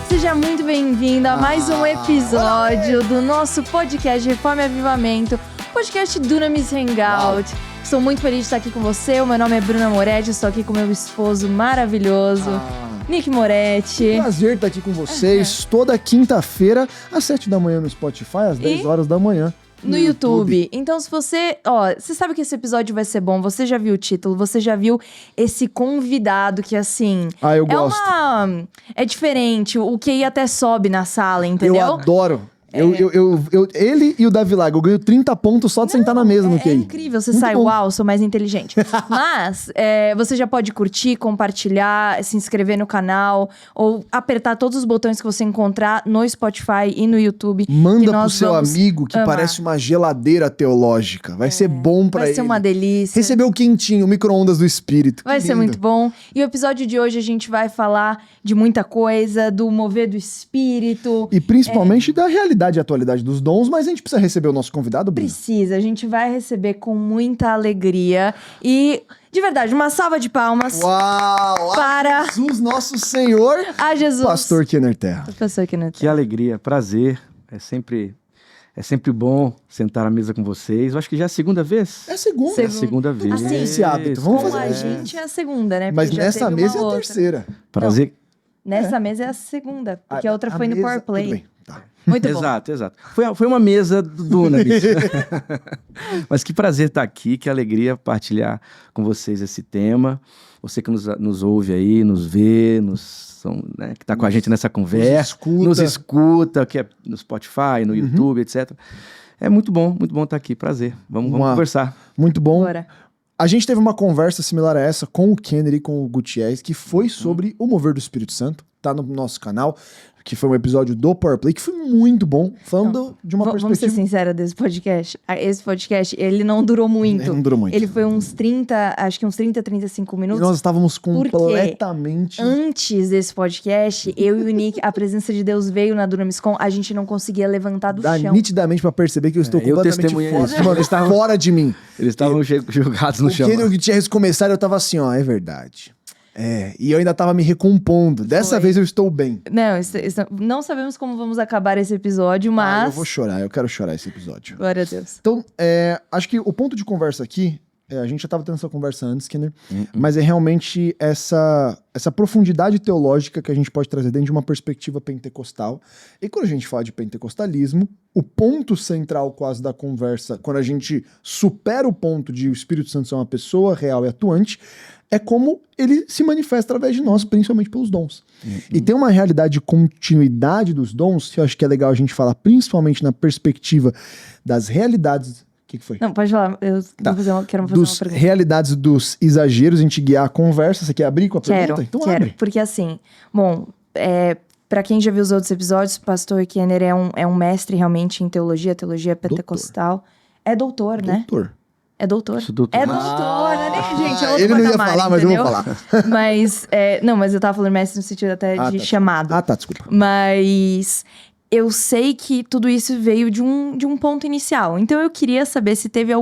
Seja muito bem-vindo a mais um episódio do nosso podcast Reforma e Avivamento, podcast Dunamis Hangout. Estou muito feliz de estar aqui com você. O meu nome é Bruna Moretti, estou aqui com meu esposo maravilhoso, Nick Moretti. Prazer estar aqui com vocês toda quinta-feira, às 7 da manhã no Spotify, às 10 horas da manhã. No YouTube. Então, se você... você sabe que esse episódio vai ser bom. Você já viu o título, você já viu esse convidado que, assim... eu gosto. É diferente. O QI até sobe na sala, entendeu? Eu adoro. Ele e o Davi Lago, eu ganho 30 pontos só de sentar na mesa no QI. É incrível, você Muito sai, bom. uau, sou mais inteligente. Mas você já pode curtir, compartilhar, se inscrever no canal ou apertar todos os botões que você encontrar no Spotify e no YouTube. Manda pro seu amigo que parece uma geladeira teológica. Vai ser bom pra ele. Vai ser uma delícia. Receber o quentinho, o micro-ondas do espírito. Vai ser muito bom. E o episódio de hoje a gente vai falar de muita coisa, do mover do espírito. E principalmente da realidade e atualidade dos dons, mas a gente precisa receber o nosso convidado, Bruno. Precisa, a gente vai receber com muita alegria. E, de verdade, uma salva de palmas. Uau! Para Jesus, nosso Senhor. A Jesus. Pastor Kenner Terra. Pastor Kenner Terra. Que alegria, prazer. É sempre bom sentar à mesa com vocês. Eu acho que já é a segunda vez. É a segunda. É a segunda vez. Assim, esse hábito. Vamos Com fazer a gente é a segunda, né? Mas Porque já nessa teve mesa é uma a outra. terceira. Prazer. Nessa mesa é a segunda, porque a outra foi no mesa- Power Play. Tudo bem, tá. Muito bom. Exato. Foi uma mesa do Dunamis. Mas que prazer estar aqui, que alegria partilhar com vocês esse tema. Você que nos ouve aí, nos vê, que está com a gente nessa conversa, nos escuta, que é no Spotify, no YouTube, etc. É muito bom estar aqui, prazer. Vamos conversar. Muito bom. Bora. A gente teve uma conversa similar a essa com o Kenner e com o Gutierrez, que foi sobre o mover do Espírito Santo. Tá no nosso canal, que foi um episódio do Power Play, que foi muito bom, falando de uma Vamos ser perspectiva... sinceros desse podcast. Esse podcast, ele não durou muito. Ele não durou muito. Ele foi uns 30, 35 E minutos. nós estávamos Porque completamente... Antes desse podcast, eu e o Nick, a presença de Deus veio na DunamisCon, a gente não conseguia levantar do Dá chão. nitidamente pra perceber que eu estou eu completamente testemunhei fora, isso. mano, está fora de mim. Eles estavam jogados no O chão. Kenner e o Gutierrez começaram, eu tava assim, é verdade. E eu ainda tava me recompondo. Dessa vez eu estou bem. Não, não sabemos como vamos acabar esse episódio, mas... Eu vou chorar, eu quero chorar esse episódio. Glória a Deus. Então, acho que o ponto de conversa aqui, a gente já estava tendo essa conversa antes, Kenner, mas é realmente essa profundidade teológica que a gente pode trazer dentro de uma perspectiva pentecostal. E quando a gente fala de pentecostalismo, o ponto central quase da conversa, quando a gente supera o ponto de o Espírito Santo ser uma pessoa real e atuante, é como ele se manifesta através de nós, principalmente pelos dons. E tem uma realidade de continuidade dos dons, que eu acho que é legal a gente falar, principalmente na perspectiva das realidades... O que foi? Não, pode falar. Eu quero fazer uma pergunta. Realidades dos exageros, a gente guiar a conversa. Você quer abrir com a pergunta? Então Quero. abre. Porque assim, pra quem já viu os outros episódios, o pastor Kenner é um mestre realmente em teologia pentecostal. É doutor, né? Doutor. É doutor. Sou doutor. É doutor, né? Gente, é outro Ele não ia patamar, falar, mas eu entendeu? vou falar. Mas, não, mas eu tava falando mestre no sentido até de chamado. Desculpa. Mas eu sei que tudo isso veio de um ponto inicial. Então eu queria saber se teve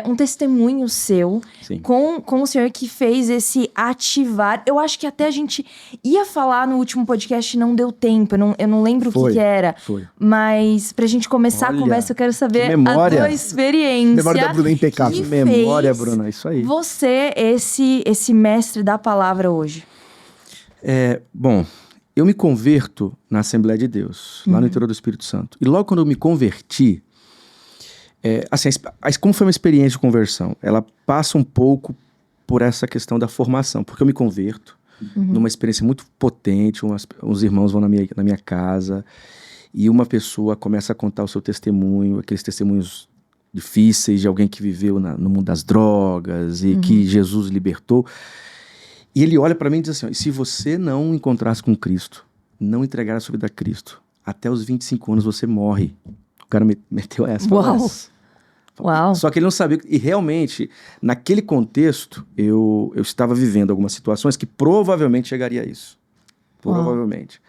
um testemunho seu com o senhor que fez esse ativar. Eu acho que até a gente ia falar no último podcast e não deu tempo. Eu não lembro o que era. Foi. Mas pra gente começar a conversa, eu quero saber a tua experiência. Memória da Bruna é impecável. Memória, Bruna, isso aí. Você, esse mestre da palavra hoje. Bom, eu me converto na Assembleia de Deus, lá no interior do Espírito Santo. E logo quando eu me converti, como foi uma experiência de conversão? Ela passa um pouco por essa questão da formação, porque eu me converto numa experiência muito potente, uns irmãos vão na minha casa e uma pessoa começa a contar o seu testemunho, aqueles testemunhos difíceis de alguém que viveu no mundo das drogas e que Jesus libertou. E ele olha para mim e diz assim, e se você não encontrasse com Cristo, não entregar a sua vida a Cristo, até os 25 anos você morre. O cara meteu essa. Uau! Uau. Só que ele não sabia. E realmente, naquele contexto, eu estava vivendo algumas situações que provavelmente chegaria a isso. Provavelmente.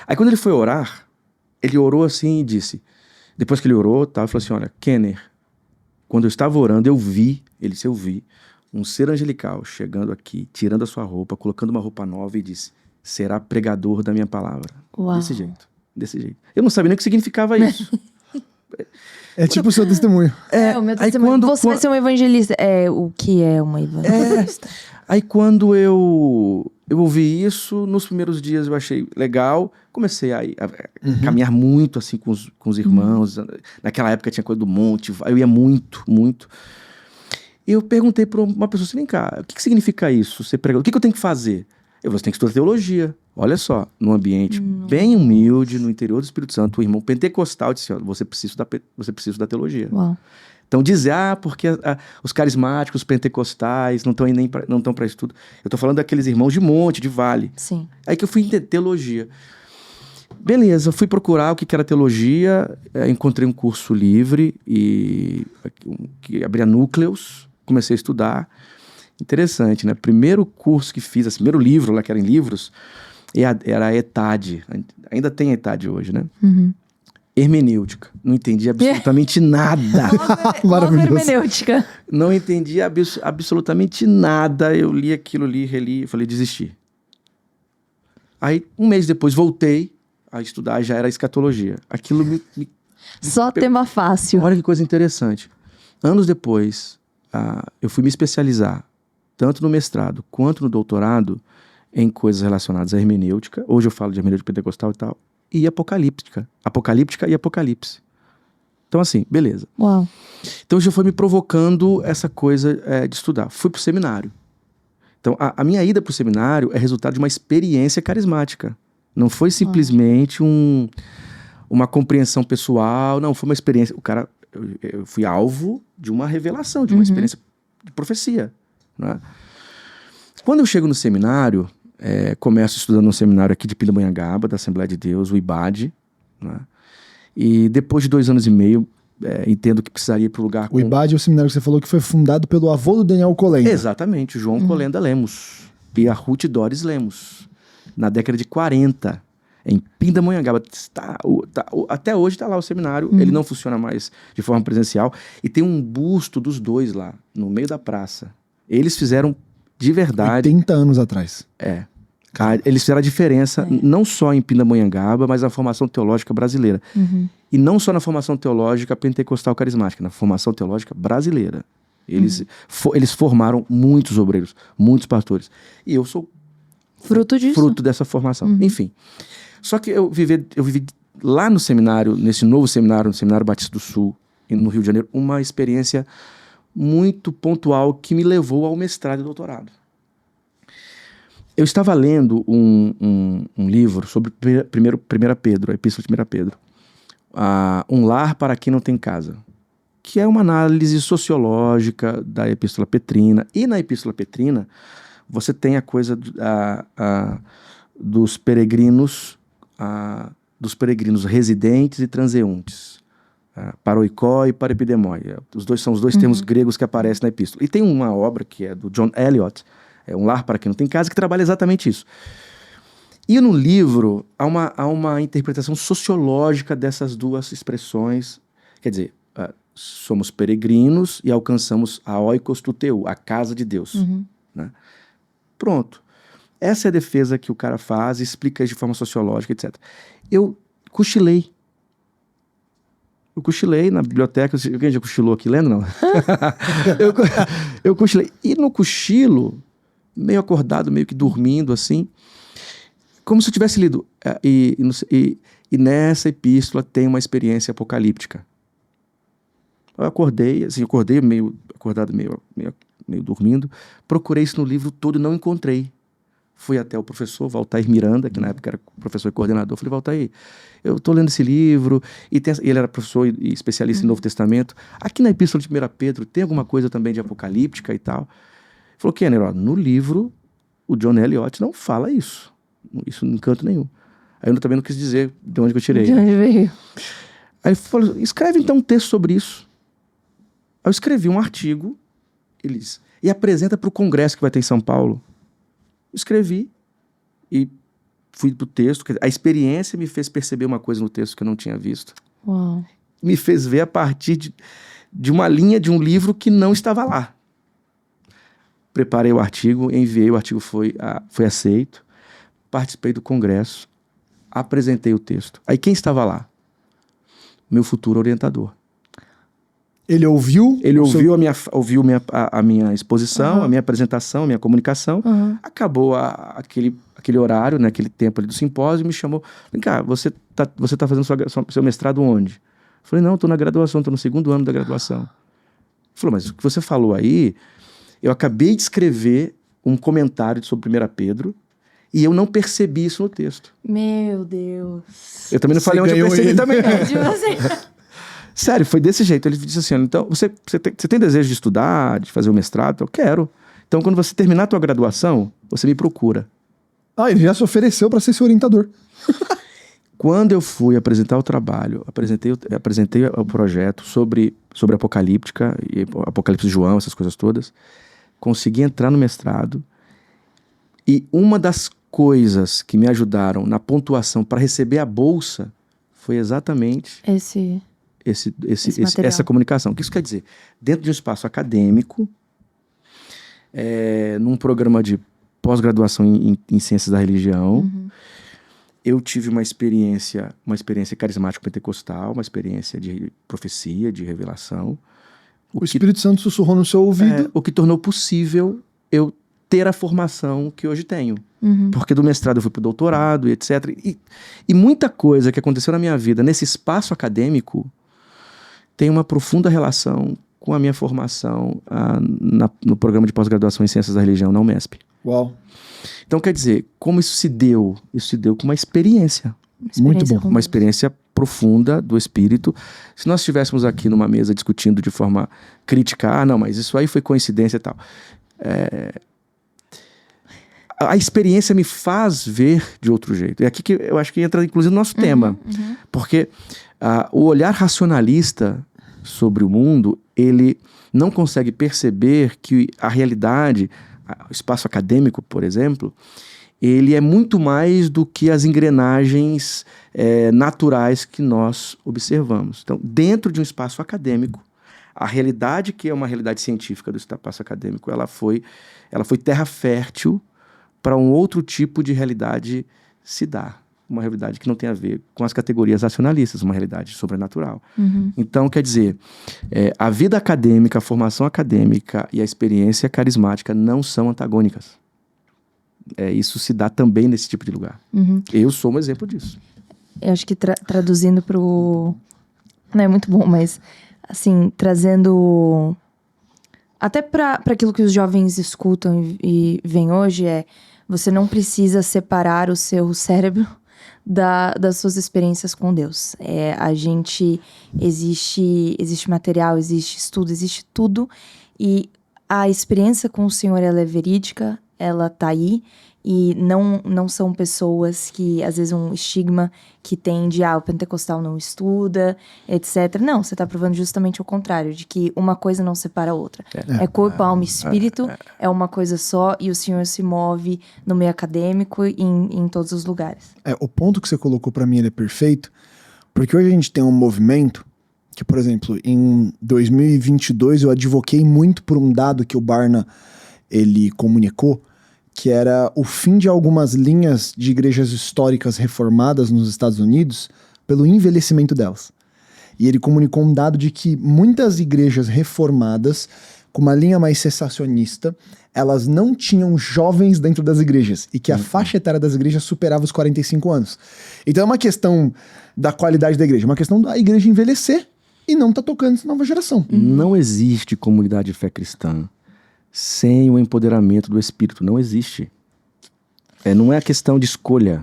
Aí quando ele foi orar, ele orou assim e disse... Depois que ele orou, ele falou assim, olha, Kenner, quando eu estava orando, eu vi um ser angelical chegando aqui, tirando a sua roupa, colocando uma roupa nova e disse, será pregador da minha palavra. Uau. Desse jeito. Eu não sabia nem o que significava isso. É tipo o seu testemunho. O meu testemunho. Você vai ser um evangelista. O que é uma evangelista? Aí quando eu ouvi isso, nos primeiros dias eu achei legal, comecei a caminhar muito assim com os irmãos. Naquela época tinha coisa do monte, eu ia muito. E eu perguntei para uma pessoa assim, vem cá, o que significa isso? Você prega, o que eu tenho que fazer? Você tem que estudar teologia. Olha só, num ambiente bem humilde, no interior do Espírito Santo, o irmão pentecostal disse, você precisa estudar teologia. Uau. Então dizer, porque os carismáticos, os pentecostais não estão para estudo. Eu estou falando daqueles irmãos de monte, de vale. Sim. Aí que eu fui entender teologia. Beleza, fui procurar o que era teologia, encontrei um curso livre que abria núcleos, comecei a estudar. Interessante, né? Primeiro curso que fiz, primeiro livro lá que era em livros, era a ETAD. Ainda tem a ETAD hoje, né? Uhum. Hermenêutica. Não entendi absolutamente nada. Maravilhoso. Hermenêutica. Não entendi absolutamente nada. Eu li aquilo, reli, falei, desisti. Aí, um mês depois, voltei a estudar, já era escatologia. Aquilo Só tema fácil. Olha que coisa interessante. Anos depois, eu fui me especializar, tanto no mestrado quanto no doutorado, em coisas relacionadas à hermenêutica. Hoje eu falo de hermenêutica pentecostal e tal. E apocalíptica e apocalipse. Então assim, beleza. Uau. Então já foi me provocando essa coisa de estudar. Fui pro seminário. Então a minha ida pro seminário é resultado de uma experiência carismática. Não foi simplesmente uma compreensão pessoal, não, foi uma experiência. Eu fui alvo de uma revelação, de uma experiência de profecia. Né? Quando eu chego no seminário, começo estudando no seminário aqui de Pindamonhangaba, da Assembleia de Deus, o IBAD, né? E depois de 2 anos e meio, entendo que precisaria ir para o lugar... O IBAD é o seminário que você falou que foi fundado pelo avô do Daniel Colenda. Exatamente, o João Colenda Lemos e a Ruth Doris Lemos, na década de 40, em Pindamonhangaba. Até hoje está lá o seminário, ele não funciona mais de forma presencial, e tem um busto dos dois lá, no meio da praça. Eles fizeram de verdade... 80 anos atrás. Eles fizeram a diferença não só em Pindamonhangaba, mas na formação teológica brasileira. E não só na formação teológica pentecostal carismática, na formação teológica brasileira. Eles formaram muitos obreiros, muitos pastores. E eu sou fruto disso. Fruto dessa formação. Enfim. Só que eu vivi lá no seminário, nesse novo seminário, no Seminário Batista do Sul, no Rio de Janeiro, uma experiência muito pontual que me levou ao mestrado e doutorado. Eu estava lendo um livro sobre 1 Pedro, a Epístola de 1 Pedro, Um Lar para Quem Não Tem Casa, que é uma análise sociológica da Epístola Petrina. E na Epístola Petrina, você tem a coisa dos peregrinos residentes e transeuntes. Paroikó e parepidemoi. São os dois termos gregos que aparecem na epístola. E tem uma obra que é do John Eliot, Um Lar para Quem Não Tem Casa, que trabalha exatamente isso. E no livro há uma interpretação sociológica dessas duas expressões. Quer dizer, somos peregrinos e alcançamos a oikos tuteu, a casa de Deus. Né? Pronto. Essa é a defesa que o cara faz, explica isso de forma sociológica, etc. Eu cochilei na biblioteca. Alguém já cochilou aqui lendo, não? eu cochilei. E no cochilo, meio acordado, meio que dormindo, assim, como se eu tivesse lido. E nessa epístola tem uma experiência apocalíptica. Eu acordei meio acordado, meio dormindo. Procurei isso no livro todo e não encontrei. Fui até o professor Valtair Miranda, que na época era professor e coordenador. Falei, Valtair, eu estou lendo esse livro. E ele era professor e especialista em Novo Testamento. Aqui na Epístola de 1 Pedro tem alguma coisa também de apocalíptica e tal. Ele falou, Kenner, no livro o John Eliot não fala isso. Isso não canto nenhum. Aí eu também não quis dizer de onde que eu tirei. De onde veio? Aí ele falou, escreve então um texto sobre isso. Aí eu escrevi um artigo, e apresenta para o congresso que vai ter em São Paulo. Escrevi e fui pro texto. A experiência me fez perceber uma coisa no texto que eu não tinha visto. Uau. Me fez ver a partir de uma linha de um livro que não estava lá. preparei o artigo, enviei, o artigo foi aceito, participei do congresso, apresentei o texto. Aí quem estava lá? Meu futuro orientador. Ele ouviu? Ele ouviu a minha exposição, a minha apresentação, a minha comunicação. Acabou aquele horário, né, aquele tempo ali do simpósio, me chamou. Vem cá, você tá fazendo seu mestrado onde? Eu falei, não, estou na graduação, estou no 2º ano da graduação. Ele falou, mas o que você falou aí, eu acabei de escrever um comentário sobre 1 Pedro e eu não percebi isso no texto. Meu Deus. Eu também não falei onde eu percebi também. Você... Sério, foi desse jeito. Ele disse assim, então, você tem desejo de estudar, de fazer o mestrado? Eu quero. Então, quando você terminar a tua graduação, você me procura. Ele já se ofereceu para ser seu orientador. Quando eu fui apresentar o trabalho, apresentei o projeto sobre Apocalíptica, e Apocalipse de João, essas coisas todas, consegui entrar no mestrado, e uma das coisas que me ajudaram na pontuação para receber a bolsa foi exatamente essa comunicação. O que isso quer dizer? Dentro de um espaço acadêmico, num programa de pós-graduação em Ciências da Religião, eu tive uma experiência carismática pentecostal, uma experiência de profecia, de revelação. O Espírito Santo sussurrou no seu ouvido. O que tornou possível eu ter a formação que hoje tenho. Porque do mestrado eu fui pro doutorado e etc. E muita coisa que aconteceu na minha vida nesse espaço acadêmico tem uma profunda relação com a minha formação no programa de pós-graduação em Ciências da Religião na UMESP. Uau! Então, quer dizer, como isso se deu? Isso se deu com uma experiência. Muito bom. Uma experiência profunda do Espírito. Se nós estivéssemos aqui numa mesa discutindo de forma crítica, não, mas isso aí foi coincidência e tal. A experiência me faz ver de outro jeito. É aqui que eu acho que entra, inclusive, no nosso tema. Porque o olhar racionalista sobre o mundo, ele não consegue perceber que a realidade, o espaço acadêmico, por exemplo, ele é muito mais do que as engrenagens naturais que nós observamos. Então, dentro de um espaço acadêmico, a realidade que é uma realidade científica do espaço acadêmico, ela foi terra fértil para um outro tipo de realidade se dar. Uma realidade que não tem a ver com as categorias racionalistas, uma realidade sobrenatural. Então, quer dizer, a vida acadêmica, a formação acadêmica e a experiência carismática não são antagônicas. Isso se dá também nesse tipo de lugar. Eu sou um exemplo disso. Eu acho que traduzindo pro... Não é muito bom, mas, assim, trazendo... Até para aquilo que os jovens escutam e veem hoje você não precisa separar o seu cérebro das suas experiências com Deus. Existe material, existe estudo, existe tudo. E a experiência com o Senhor, ela é verídica, ela tá aí. E não são pessoas que, às vezes, um estigma que tem de, o pentecostal não estuda, etc. Não, você tá provando justamente o contrário, de que uma coisa não separa a outra. É corpo, alma e espírito, é uma coisa só, e o Senhor se move no meio acadêmico e em todos os lugares. O ponto que você colocou pra mim, ele é perfeito, porque hoje a gente tem um movimento que, por exemplo, em 2022 eu advoquei muito por um dado que o Barna, ele comunicou, que era o fim de algumas linhas de igrejas históricas reformadas nos Estados Unidos pelo envelhecimento delas. E ele comunicou um dado de que muitas igrejas reformadas, com uma linha mais cessacionista, elas não tinham jovens dentro das igrejas, e que a faixa etária das igrejas superava os 45 anos. Então é uma questão da qualidade da igreja, uma questão da igreja envelhecer e não tá tocando essa nova geração. Não existe comunidade de fé cristã sem o empoderamento do Espírito. Não existe. Não é a questão de escolha.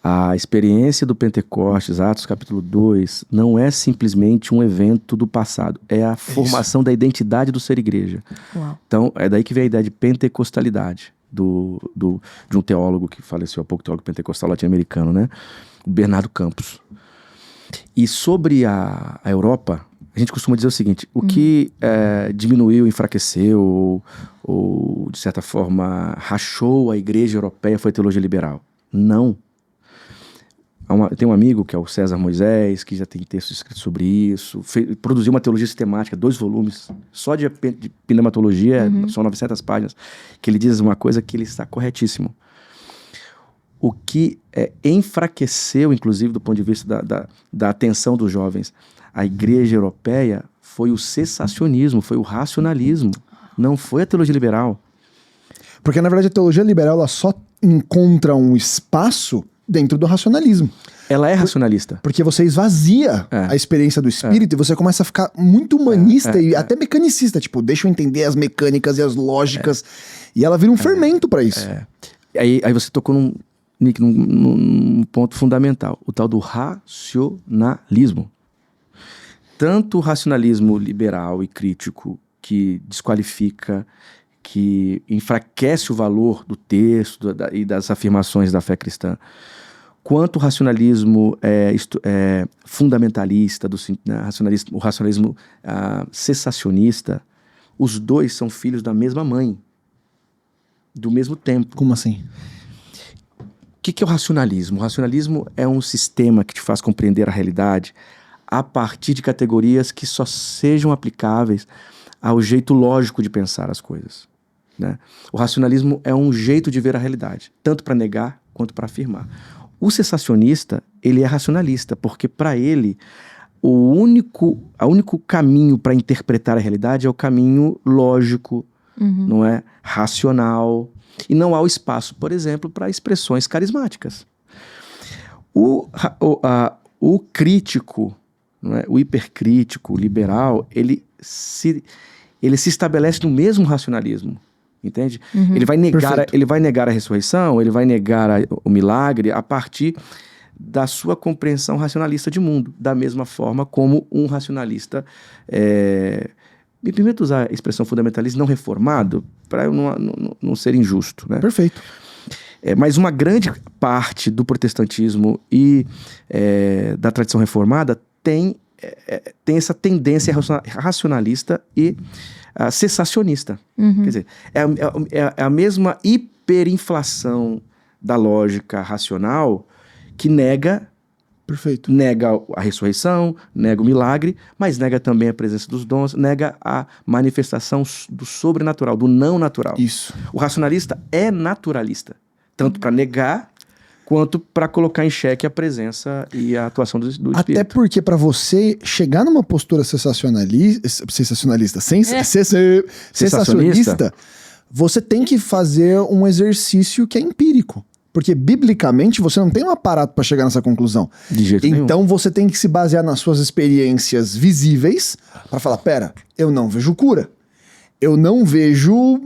A experiência do Pentecostes, Atos capítulo 2, não é simplesmente um evento do passado. É a formação da identidade do ser igreja. Uau. Então, é daí que vem a ideia de pentecostalidade de um teólogo que faleceu há pouco, teólogo pentecostal latino-americano, né? O Bernardo Campos. E sobre a Europa, a gente costuma dizer o seguinte: o que diminuiu, enfraqueceu ou, de certa forma, rachou a igreja europeia foi a teologia liberal. Não. Tem um amigo que é o César Moisés, que já tem texto escrito sobre isso, produziu uma teologia sistemática, 2 volumes, só de pneumatologia, são 900 páginas, que ele diz uma coisa que ele está corretíssimo. O que enfraqueceu, inclusive, do ponto de vista da atenção dos jovens, a igreja europeia foi o cessacionismo, foi o racionalismo, não foi a teologia liberal. Porque, na verdade, a teologia liberal ela só encontra um espaço dentro do racionalismo. Ela é racionalista. Porque você esvazia a experiência do espírito e você começa a ficar muito humanista e até mecanicista. Tipo, deixa eu entender as mecânicas e as lógicas. E ela vira um fermento para isso. Aí você tocou num ponto fundamental. O tal do racionalismo. Tanto o racionalismo liberal e crítico que desqualifica, que enfraquece o valor do texto e das afirmações da fé cristã, quanto o racionalismo fundamentalista, o racionalismo cessacionista, os dois são filhos da mesma mãe, do mesmo tempo. Como assim? O que é o racionalismo? O racionalismo é um sistema que te faz compreender a realidade a partir de categorias que só sejam aplicáveis ao jeito lógico de pensar as coisas, né? O racionalismo é um jeito de ver a realidade, tanto para negar quanto para afirmar. O cessacionista, ele é racionalista, porque para ele o único caminho para interpretar a realidade é o caminho lógico, não é? Racional. E não há o espaço, por exemplo, para expressões carismáticas. O crítico, não é? O hipercrítico, o liberal, ele se estabelece no mesmo racionalismo. Entende? Ele vai negar a ressurreição, ele vai negar o milagre a partir da sua compreensão racionalista de mundo, da mesma forma como um racionalista, me permito usar a expressão fundamentalista não reformado, para eu não ser injusto, né? Perfeito. Mas uma grande parte do protestantismo e da tradição reformada tem essa tendência racionalista e cessacionista. Quer dizer, é a mesma hiperinflação da lógica racional que nega a ressurreição, nega o milagre, mas nega também a presença dos dons, nega a manifestação do sobrenatural, do não natural. Isso. O racionalista é naturalista, tanto para negar quanto para colocar em xeque a presença e a atuação do Espírito. Até porque para você chegar numa postura cessacionista, você tem que fazer um exercício que é empírico. Porque, biblicamente, você não tem um aparato para chegar nessa conclusão. De jeito nenhum. Então, você tem que se basear nas suas experiências visíveis para falar, pera, eu não vejo cura. Eu não vejo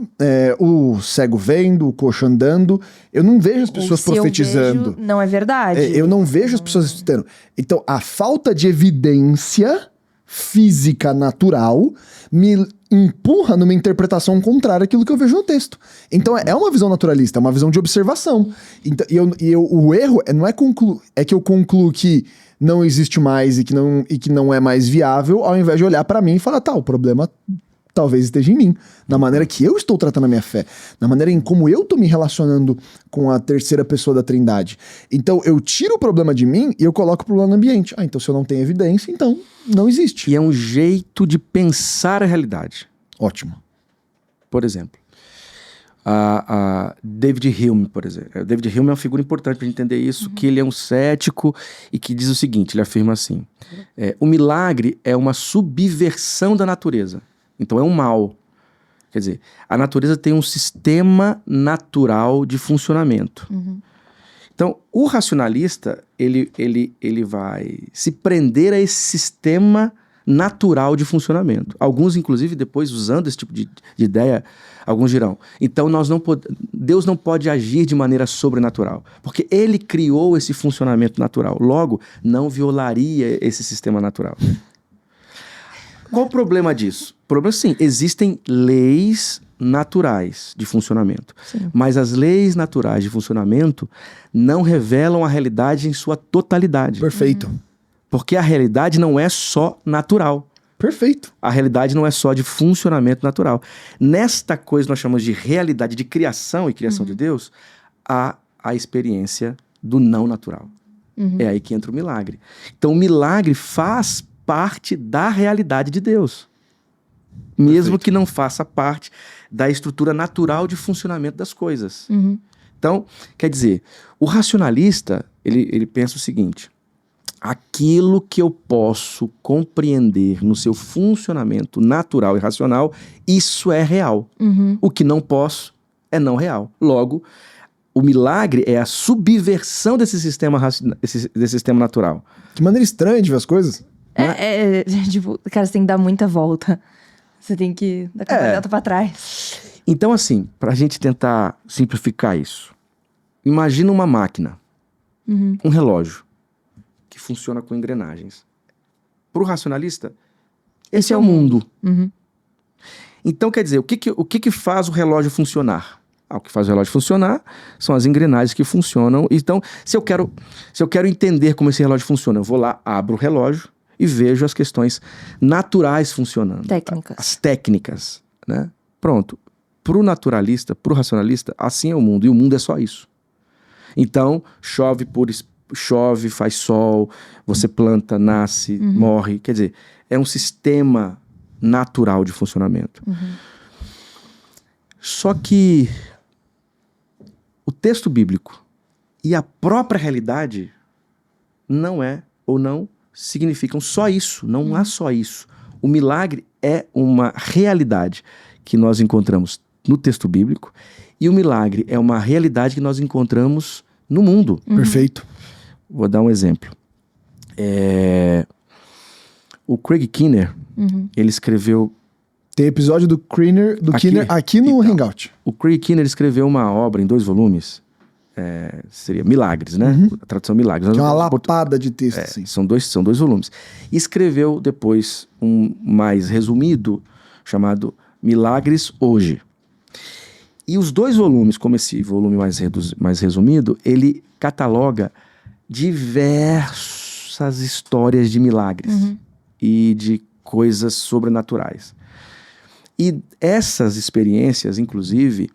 o cego vendo, o coxo andando. Eu não vejo as pessoas profetizando. Vejo, não é verdade. Eu não vejo as pessoas estudando. Então, a falta de evidência física natural me empurra numa interpretação contrária àquilo que eu vejo no texto. Então, é uma visão naturalista, é uma visão de observação. Então, o erro não é que eu concluo que não existe mais e que não é mais viável, ao invés de olhar para mim e falar, o problema talvez esteja em mim, na maneira que eu estou tratando a minha fé, na maneira em como eu estou me relacionando com a terceira pessoa da Trindade. Então, eu tiro o problema de mim e eu coloco o problema no ambiente. Então se eu não tenho evidência, então não existe. E é um jeito de pensar a realidade. Ótimo. Por exemplo, David Hume, por exemplo. David Hume é uma figura importante para entender isso, que ele é um cético e que diz o seguinte, ele afirma assim, o milagre é uma subversão da natureza. Então é um mal. Quer dizer, a natureza tem um sistema natural de funcionamento. Então, o racionalista, ele vai se prender a esse sistema natural de funcionamento. Alguns, inclusive, depois, usando esse tipo de ideia, alguns dirão, então Deus não pode agir de maneira sobrenatural, porque ele criou esse funcionamento natural. Logo, não violaria esse sistema natural. Qual o problema disso? O problema é sim, existem leis naturais de funcionamento. Sim. Mas as leis naturais de funcionamento não revelam a realidade em sua totalidade. Perfeito. Porque a realidade não é só natural. Perfeito. A realidade não é só de funcionamento natural. Nesta coisa nós chamamos de realidade de criação e criação de Deus, há a experiência do não natural. É aí que entra o milagre. Então, o milagre faz parte da realidade de Deus. Mesmo que não faça parte da estrutura natural de funcionamento das coisas. Então, quer dizer, o racionalista, ele pensa o seguinte: aquilo que eu posso compreender no seu funcionamento natural e racional, isso é real. O que não posso é não real. Logo, o milagre é a subversão desse sistema natural. Que maneira estranha de ver as coisas. Tipo, cara, você tem que dar muita volta. Você tem que dar cambalhota pra trás. Então, assim, pra gente tentar simplificar isso, imagina uma máquina, um relógio, que funciona com engrenagens. Pro racionalista, esse é o mundo. Então, quer dizer, o que faz o relógio funcionar? O que faz o relógio funcionar são as engrenagens que funcionam. Então, se eu quero entender como esse relógio funciona, eu vou lá, abro o relógio e vejo as questões naturais funcionando. Técnicas. As técnicas, né? Pronto. Pro naturalista, pro racionalista, assim é o mundo. E o mundo é só isso. Então, chove, faz sol, você planta, nasce, morre. Quer dizer, é um sistema natural de funcionamento. Só que o texto bíblico e a própria realidade não significam só isso. Não há só isso. O milagre é uma realidade que nós encontramos no texto bíblico e o milagre é uma realidade que nós encontramos no mundo. Perfeito. Vou dar um exemplo. O Craig Keener, ele escreveu... Tem episódio do Keener aqui no Hangout. O Craig Keener escreveu uma obra em 2 volumes. Seria Milagres, né? A tradução Milagres. Que é uma lapada de texto, assim. São dois volumes. E escreveu depois um mais resumido, chamado Milagres Hoje. E os 2 volumes, como esse volume mais resumido, ele cataloga diversas histórias de milagres e de coisas sobrenaturais. E essas experiências, inclusive,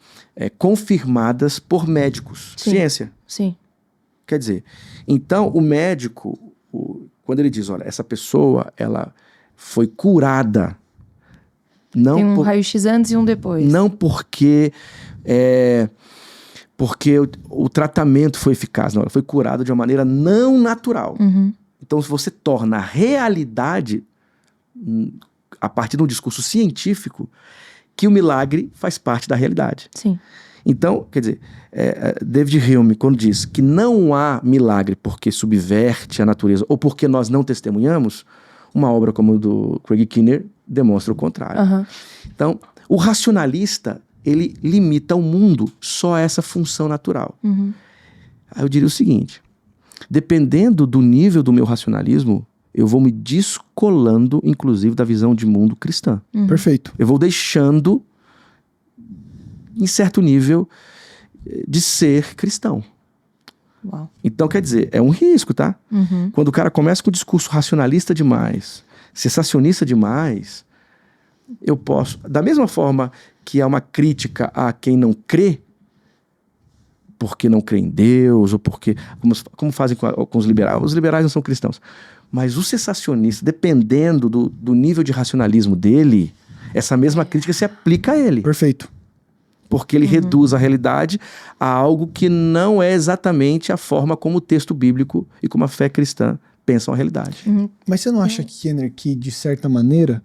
confirmadas por médicos. Sim. Ciência. Sim. Quer dizer, então o médico, quando ele diz, olha, essa pessoa, ela foi curada. Não tem um raio-x antes e um depois. Não porque o tratamento foi eficaz, não. Ela foi curada de uma maneira não natural. Então, se você torna a realidade, a partir de um discurso científico, que o milagre faz parte da realidade. Sim. Então, quer dizer, David Hume, quando diz que não há milagre porque subverte a natureza ou porque nós não testemunhamos, uma obra como a do Craig Keener demonstra o contrário. Então, o racionalista, ele limita o mundo só a essa função natural. Aí eu diria o seguinte, dependendo do nível do meu racionalismo, eu vou me descolando, inclusive, da visão de mundo cristã. Perfeito. Eu vou deixando, em certo nível, de ser cristão. Uau. Então, quer dizer, é um risco, tá? Quando o cara começa com um discurso racionalista demais, sensacionista demais, eu posso... Da mesma forma que há uma crítica a quem não crê, porque não crê em Deus, ou porque... Como fazem com os liberais. Os liberais não são cristãos. Mas o sensacionista, dependendo do nível de racionalismo dele, essa mesma crítica se aplica a ele. Perfeito. Porque ele reduz a realidade a algo que não é exatamente a forma como o texto bíblico e como a fé cristã pensam a realidade. Mas você não acha, Keener, que de certa maneira,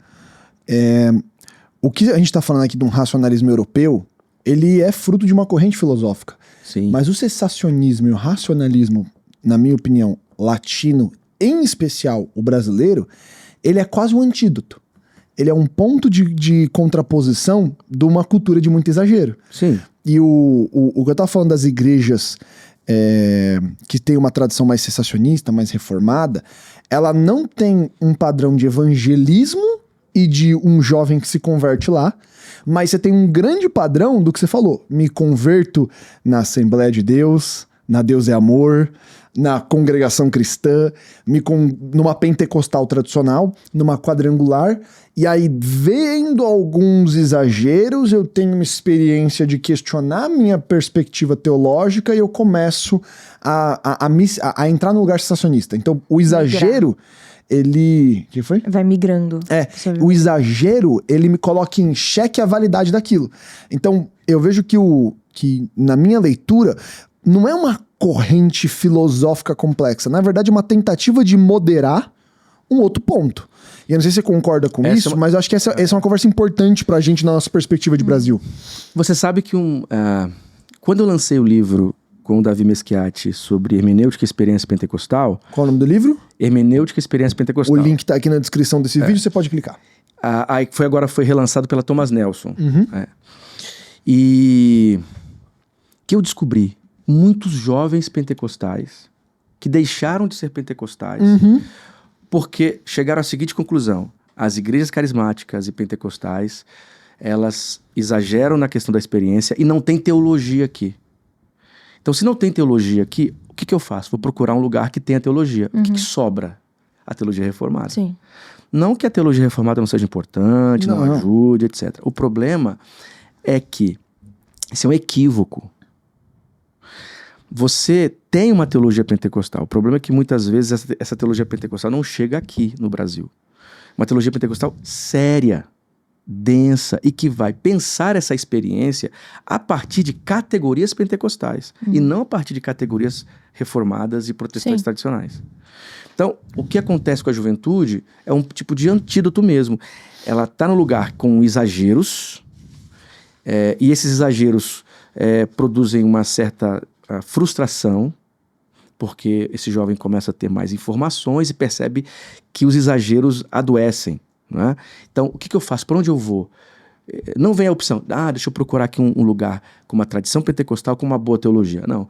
o que a gente está falando aqui de um racionalismo europeu, ele é fruto de uma corrente filosófica. Sim. Mas o sensacionismo e o racionalismo, na minha opinião, latino, em especial o brasileiro, ele é quase um antídoto. Ele é um ponto de contraposição de uma cultura de muito exagero. Sim. E o que eu tava falando das igrejas que tem uma tradição mais sensacionista, mais reformada, ela não tem um padrão de evangelismo e de um jovem que se converte lá, mas você tem um grande padrão do que você falou. Me converto na Assembleia de Deus, na Deus é Amor, na congregação cristã, numa pentecostal tradicional, numa quadrangular, e aí, vendo alguns exageros, eu tenho uma experiência de questionar minha perspectiva teológica e eu começo a entrar no lugar sensacionista. Então, o exagero, ele... O que foi? Vai migrando. O exagero, ele me coloca em xeque a validade daquilo. Então, eu vejo que na minha leitura, não é uma corrente filosófica complexa. Na verdade, é uma tentativa de moderar um outro ponto. E eu não sei se você concorda com isso, mas eu acho que essa é uma conversa importante pra gente na nossa perspectiva de Brasil. Você sabe que quando eu lancei o livro com o Davi Meschiati sobre hermenêutica e experiência pentecostal... Qual é o nome do livro? Hermenêutica e experiência pentecostal. O link tá aqui na descrição desse vídeo, você pode clicar. Aí foi relançado pela Thomas Nelson. Uhum. E que eu descobri muitos jovens pentecostais que deixaram de ser pentecostais porque chegaram à seguinte conclusão: as igrejas carismáticas e pentecostais, elas exageram na questão da experiência e não tem teologia aqui. Então, se não tem teologia aqui, o que eu faço? Vou procurar um lugar que tenha teologia. O que sobra? A teologia reformada. Sim. Não que a teologia reformada não seja importante, não ajude, etc. O problema é que esse é um equívoco. Você tem uma teologia pentecostal. O problema é que muitas vezes essa teologia pentecostal não chega aqui no Brasil. Uma teologia pentecostal séria, densa e que vai pensar essa experiência a partir de categorias pentecostais e não a partir de categorias reformadas e protestantes tradicionais. Então, o que acontece com a juventude é um tipo de antídoto mesmo. Ela está no lugar com exageros e esses exageros produzem uma certa frustração, porque esse jovem começa a ter mais informações e percebe que os exageros adoecem. Não é? Então, o que eu faço? Para onde eu vou? Não vem a opção, deixa eu procurar aqui um lugar com uma tradição pentecostal com uma boa teologia. Não.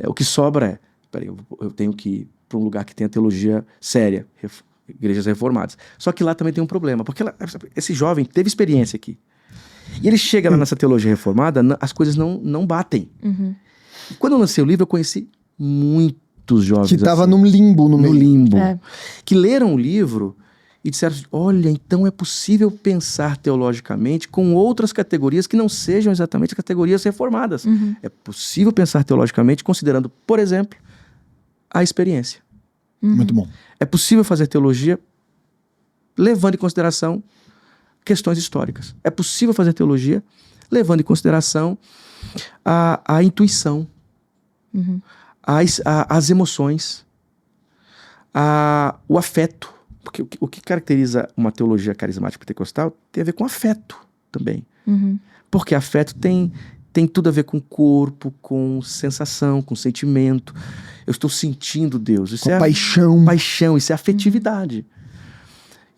O que sobra peraí, eu tenho que ir para um lugar que tenha teologia séria, igrejas reformadas. Só que lá também tem um problema, porque esse jovem teve experiência aqui. E ele chega lá nessa teologia reformada, as coisas não batem. E quando eu lancei o livro, eu conheci muitos jovens que estavam num limbo no meio. Limbo. Que leram o livro e disseram, olha, então é possível pensar teologicamente com outras categorias que não sejam exatamente categorias reformadas. É possível pensar teologicamente considerando, por exemplo, a experiência. Muito bom. É possível fazer teologia levando em consideração questões históricas. É possível fazer teologia levando em consideração a intuição, as emoções, o afeto. Porque o que caracteriza uma teologia carismática pentecostal tem a ver com afeto também. Porque afeto tem tudo a ver com corpo, com sensação, com sentimento. Eu estou sentindo Deus. Isso com paixão. Paixão, isso é afetividade.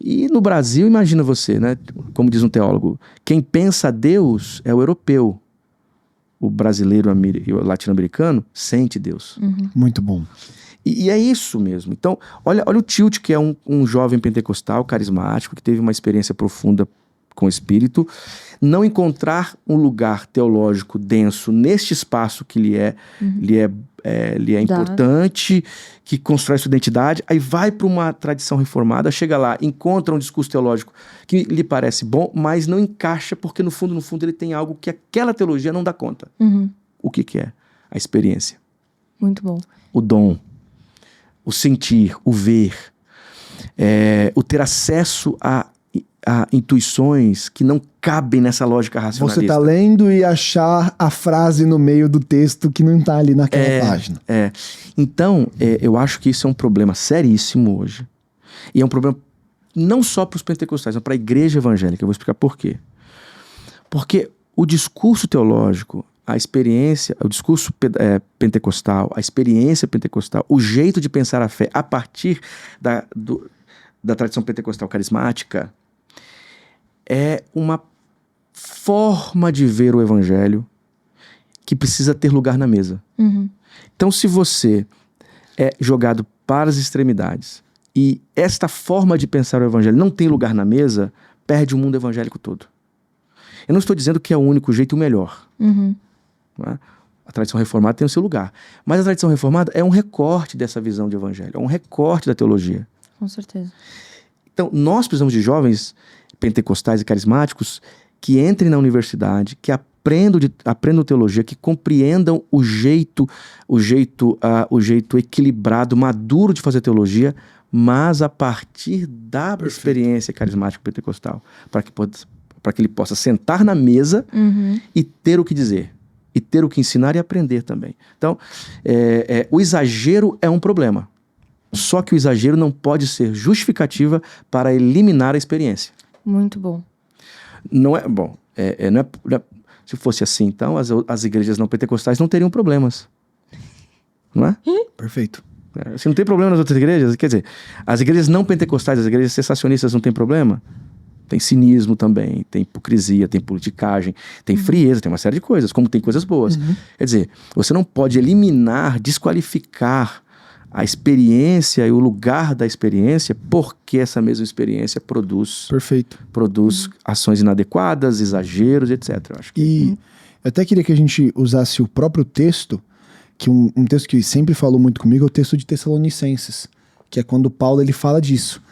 E no Brasil, imagina você, né? Como diz um teólogo, quem pensa a Deus é o europeu. O brasileiro e o latino-americano sente Deus. Muito bom. E é isso mesmo. Então, olha o Tilt, que é um jovem pentecostal, carismático, que teve uma experiência profunda com o Espírito, não encontrar um lugar teológico denso neste espaço que lhe é importante, que constrói sua identidade, aí vai para uma tradição reformada, chega lá, encontra um discurso teológico que lhe parece bom, mas não encaixa, porque no fundo ele tem algo que aquela teologia não dá conta. O que é? A experiência. Muito bom. O dom. O sentir, o ver, o ter acesso a intuições que não cabem nessa lógica racionalista. Você tá lendo e achar a frase no meio do texto que não tá ali naquela página. Então, eu acho que isso é um problema seríssimo hoje. E é um problema não só para os pentecostais, mas para a igreja evangélica. Eu vou explicar por quê. Porque o discurso teológico, a experiência, o discurso pentecostal, a experiência pentecostal, o jeito de pensar a fé a partir da tradição pentecostal carismática é uma forma de ver o evangelho que precisa ter lugar na mesa. Então, se você é jogado para as extremidades e esta forma de pensar o evangelho não tem lugar na mesa, perde o mundo evangélico todo. Eu não estou dizendo que é o único jeito e o melhor. Não é? A tradição reformada tem o seu lugar. Mas a tradição reformada é um recorte dessa visão de evangelho, é um recorte da teologia. Com certeza. Então, nós precisamos de jovens pentecostais e carismáticos que entrem na universidade, que aprendam teologia, que compreendam o jeito equilibrado, maduro de fazer teologia, mas a partir da experiência carismática pentecostal, para que ele possa sentar na mesa e ter o que dizer, e ter o que ensinar e aprender também. Então, o exagero é um problema. Só que o exagero não pode ser justificativa para eliminar a experiência. Muito bom. Não é bom. Se fosse assim, então, as igrejas não pentecostais não teriam problemas. Não é? Perfeito. Se não tem problema nas outras igrejas, quer dizer, as igrejas não pentecostais, as igrejas cessacionistas não tem problema? Tem cinismo também, tem hipocrisia, tem politicagem, tem frieza, tem uma série de coisas, como tem coisas boas. Quer dizer, você não pode eliminar, desqualificar a experiência e o lugar da experiência, porque essa mesma experiência produz ações inadequadas, exageros, etc. Eu acho que... E eu até queria que a gente usasse o próprio texto, que um texto que sempre falou muito comigo é o texto de Tessalonicenses, que é quando Paulo ele fala disso.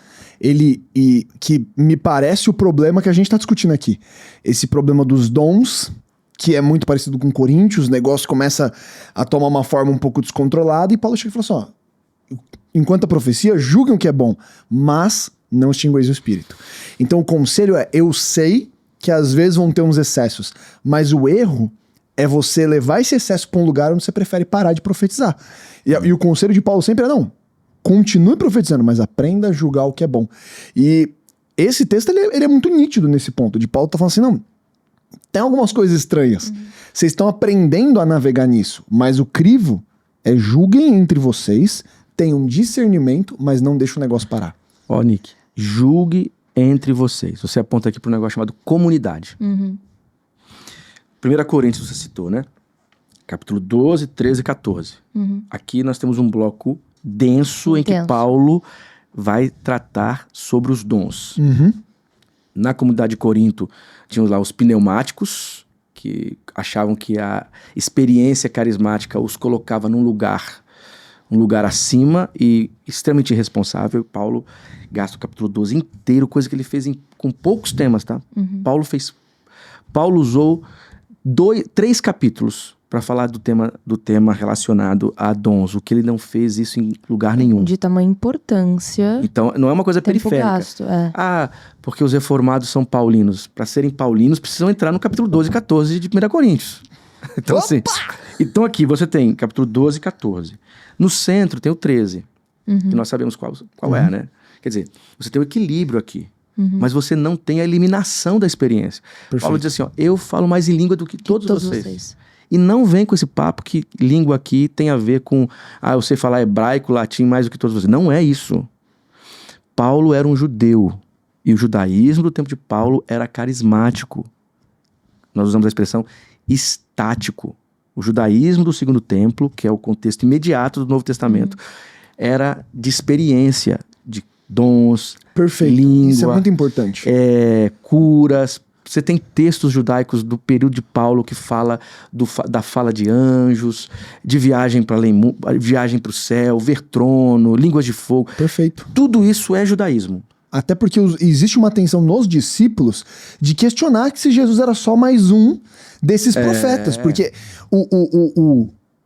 Que me parece o problema que a gente está discutindo aqui. Esse problema dos dons, que é muito parecido com Coríntios, o negócio começa a tomar uma forma um pouco descontrolada, e Paulo chega e fala assim, enquanto a profecia, julguem o que é bom, mas não extingueis o espírito. Então o conselho é, eu sei que às vezes vão ter uns excessos, mas o erro é você levar esse excesso para um lugar onde você prefere parar de profetizar. E o conselho de Paulo sempre é, não, continue profetizando, mas aprenda a julgar o que é bom. E esse texto, ele é muito nítido nesse ponto, de Paulo tá falando assim, não, tem algumas coisas estranhas, vocês estão aprendendo a navegar nisso, mas o crivo é julguem entre vocês, tenham discernimento, mas não deixe o negócio parar. Nick, julgue entre vocês. Você aponta aqui para um negócio chamado comunidade. 1 Coríntios você citou, né? Capítulo 12, 13 e 14. Aqui nós temos um bloco denso em que Paulo vai tratar sobre os dons. Na comunidade de Corinto, tinham lá os pneumáticos, que achavam que a experiência carismática os colocava um lugar acima e extremamente irresponsável. Paulo gasta o capítulo 12 inteiro, coisa que ele fez com poucos temas, tá? Paulo usou 3 capítulos para falar do tema relacionado a dons, o que ele não fez isso em lugar nenhum. De tamanha importância. Então, não é uma coisa periférica. Gasto, porque os reformados são paulinos. Para serem paulinos, precisam entrar no capítulo 12 e 14 de 1 Coríntios. Então, assim, então aqui você tem capítulo 12 e 14. No centro tem o 13, que nós sabemos qual é, né? Quer dizer, você tem o equilíbrio aqui, mas você não tem a eliminação da experiência. Perfeito. Paulo diz assim, eu falo mais em língua do que todos vocês. E não vem com esse papo que língua aqui tem a ver com, eu sei falar hebraico, latim mais do que todos vocês. Não é isso. Paulo era um judeu, e o judaísmo do tempo de Paulo era carismático. Nós usamos a expressão estático. O judaísmo do Segundo Templo, que é o contexto imediato do Novo Testamento, era de experiência, de dons, língua. Isso é muito importante. Curas. Você tem textos judaicos do período de Paulo que fala da fala de anjos, de viagem para o céu, ver trono, línguas de fogo. Perfeito. Tudo isso é judaísmo. Até porque existe uma tensão nos discípulos de questionar que se Jesus era só mais um desses profetas. Porque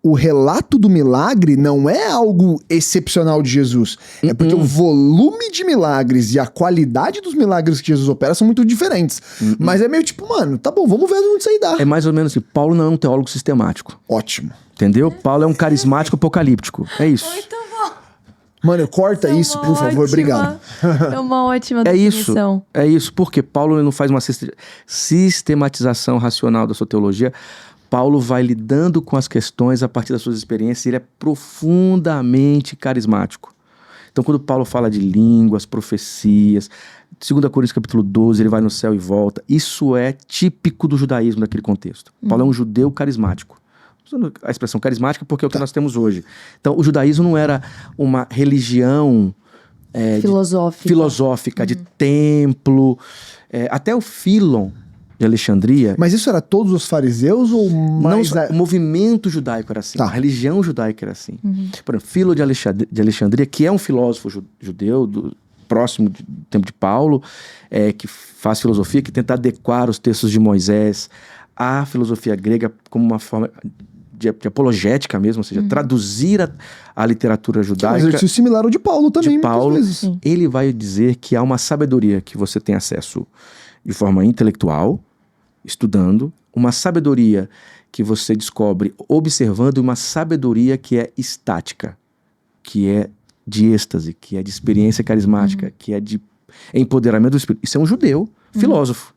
o relato do milagre não é algo excepcional de Jesus. É porque o volume de milagres e a qualidade dos milagres que Jesus opera são muito diferentes. Mas é meio tipo, mano, tá bom, vamos ver onde isso aí dá. É mais ou menos assim, Paulo não é um teólogo sistemático. Ótimo. Entendeu? Paulo é um carismático apocalíptico. É isso. Muito bom. Mano, corta isso, por favor, obrigado. É uma ótima definição. É isso, porque Paulo não faz uma sistematização racional da sua teologia. Paulo vai lidando com as questões a partir das suas experiências e ele é profundamente carismático. Então, quando Paulo fala de línguas, profecias, 2 Coríntios capítulo 12, ele vai no céu e volta. Isso é típico do judaísmo naquele contexto. Paulo é um judeu carismático. Usando a expressão carismática porque é o que nós temos hoje. Então, o judaísmo não era uma religião filosófica de templo. Até o Philon, de Alexandria... Mas isso era todos os fariseus ou mais... Não, o movimento judaico era assim, Tá. A religião judaica era assim. Por exemplo, Filo de Alexandria, que é um filósofo judeu, próximo do tempo de Paulo, que faz filosofia, que tenta adequar os textos de Moisés à filosofia grega como uma forma de apologética mesmo, ou seja, traduzir a literatura judaica. Um exercício similar ao de Paulo também, de Paulo, muitas vezes. ele vai dizer que há uma sabedoria que você tem acesso de forma intelectual, estudando, uma sabedoria que você descobre observando, e uma sabedoria que é estática, que é de êxtase, que é de experiência carismática, que é de empoderamento do espírito. Isso é um judeu, filósofo.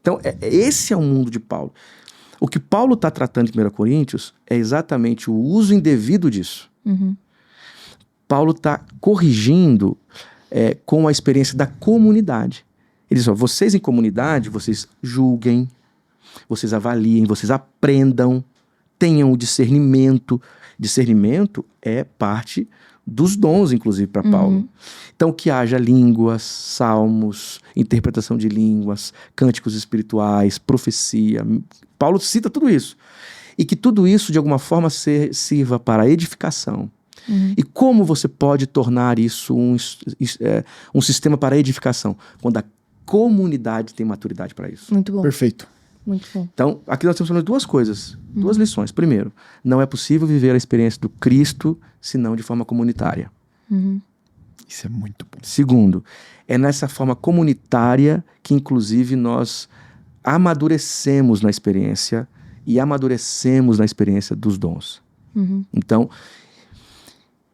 Então, esse é o mundo de Paulo. O que Paulo está tratando em 1 Coríntios é exatamente o uso indevido disso. Paulo está corrigindo com a experiência da comunidade. Ele diz, vocês em comunidade, vocês julguem, vocês avaliem, vocês aprendam, tenham o discernimento. Discernimento é parte dos dons, inclusive, para Paulo. Então, que haja línguas, salmos, interpretação de línguas, cânticos espirituais, profecia. Paulo cita tudo isso. E que tudo isso, de alguma forma, sirva para edificação. E como você pode tornar isso um sistema para edificação? Quando a comunidade tem maturidade para isso. Muito bom. Perfeito. Muito bom. Então, aqui nós temos falando duas coisas, duas lições. Primeiro, não é possível viver a experiência do Cristo senão de forma comunitária. Isso é muito bom. Segundo, é nessa forma comunitária que, inclusive, nós amadurecemos na experiência e amadurecemos na experiência dos dons. Então,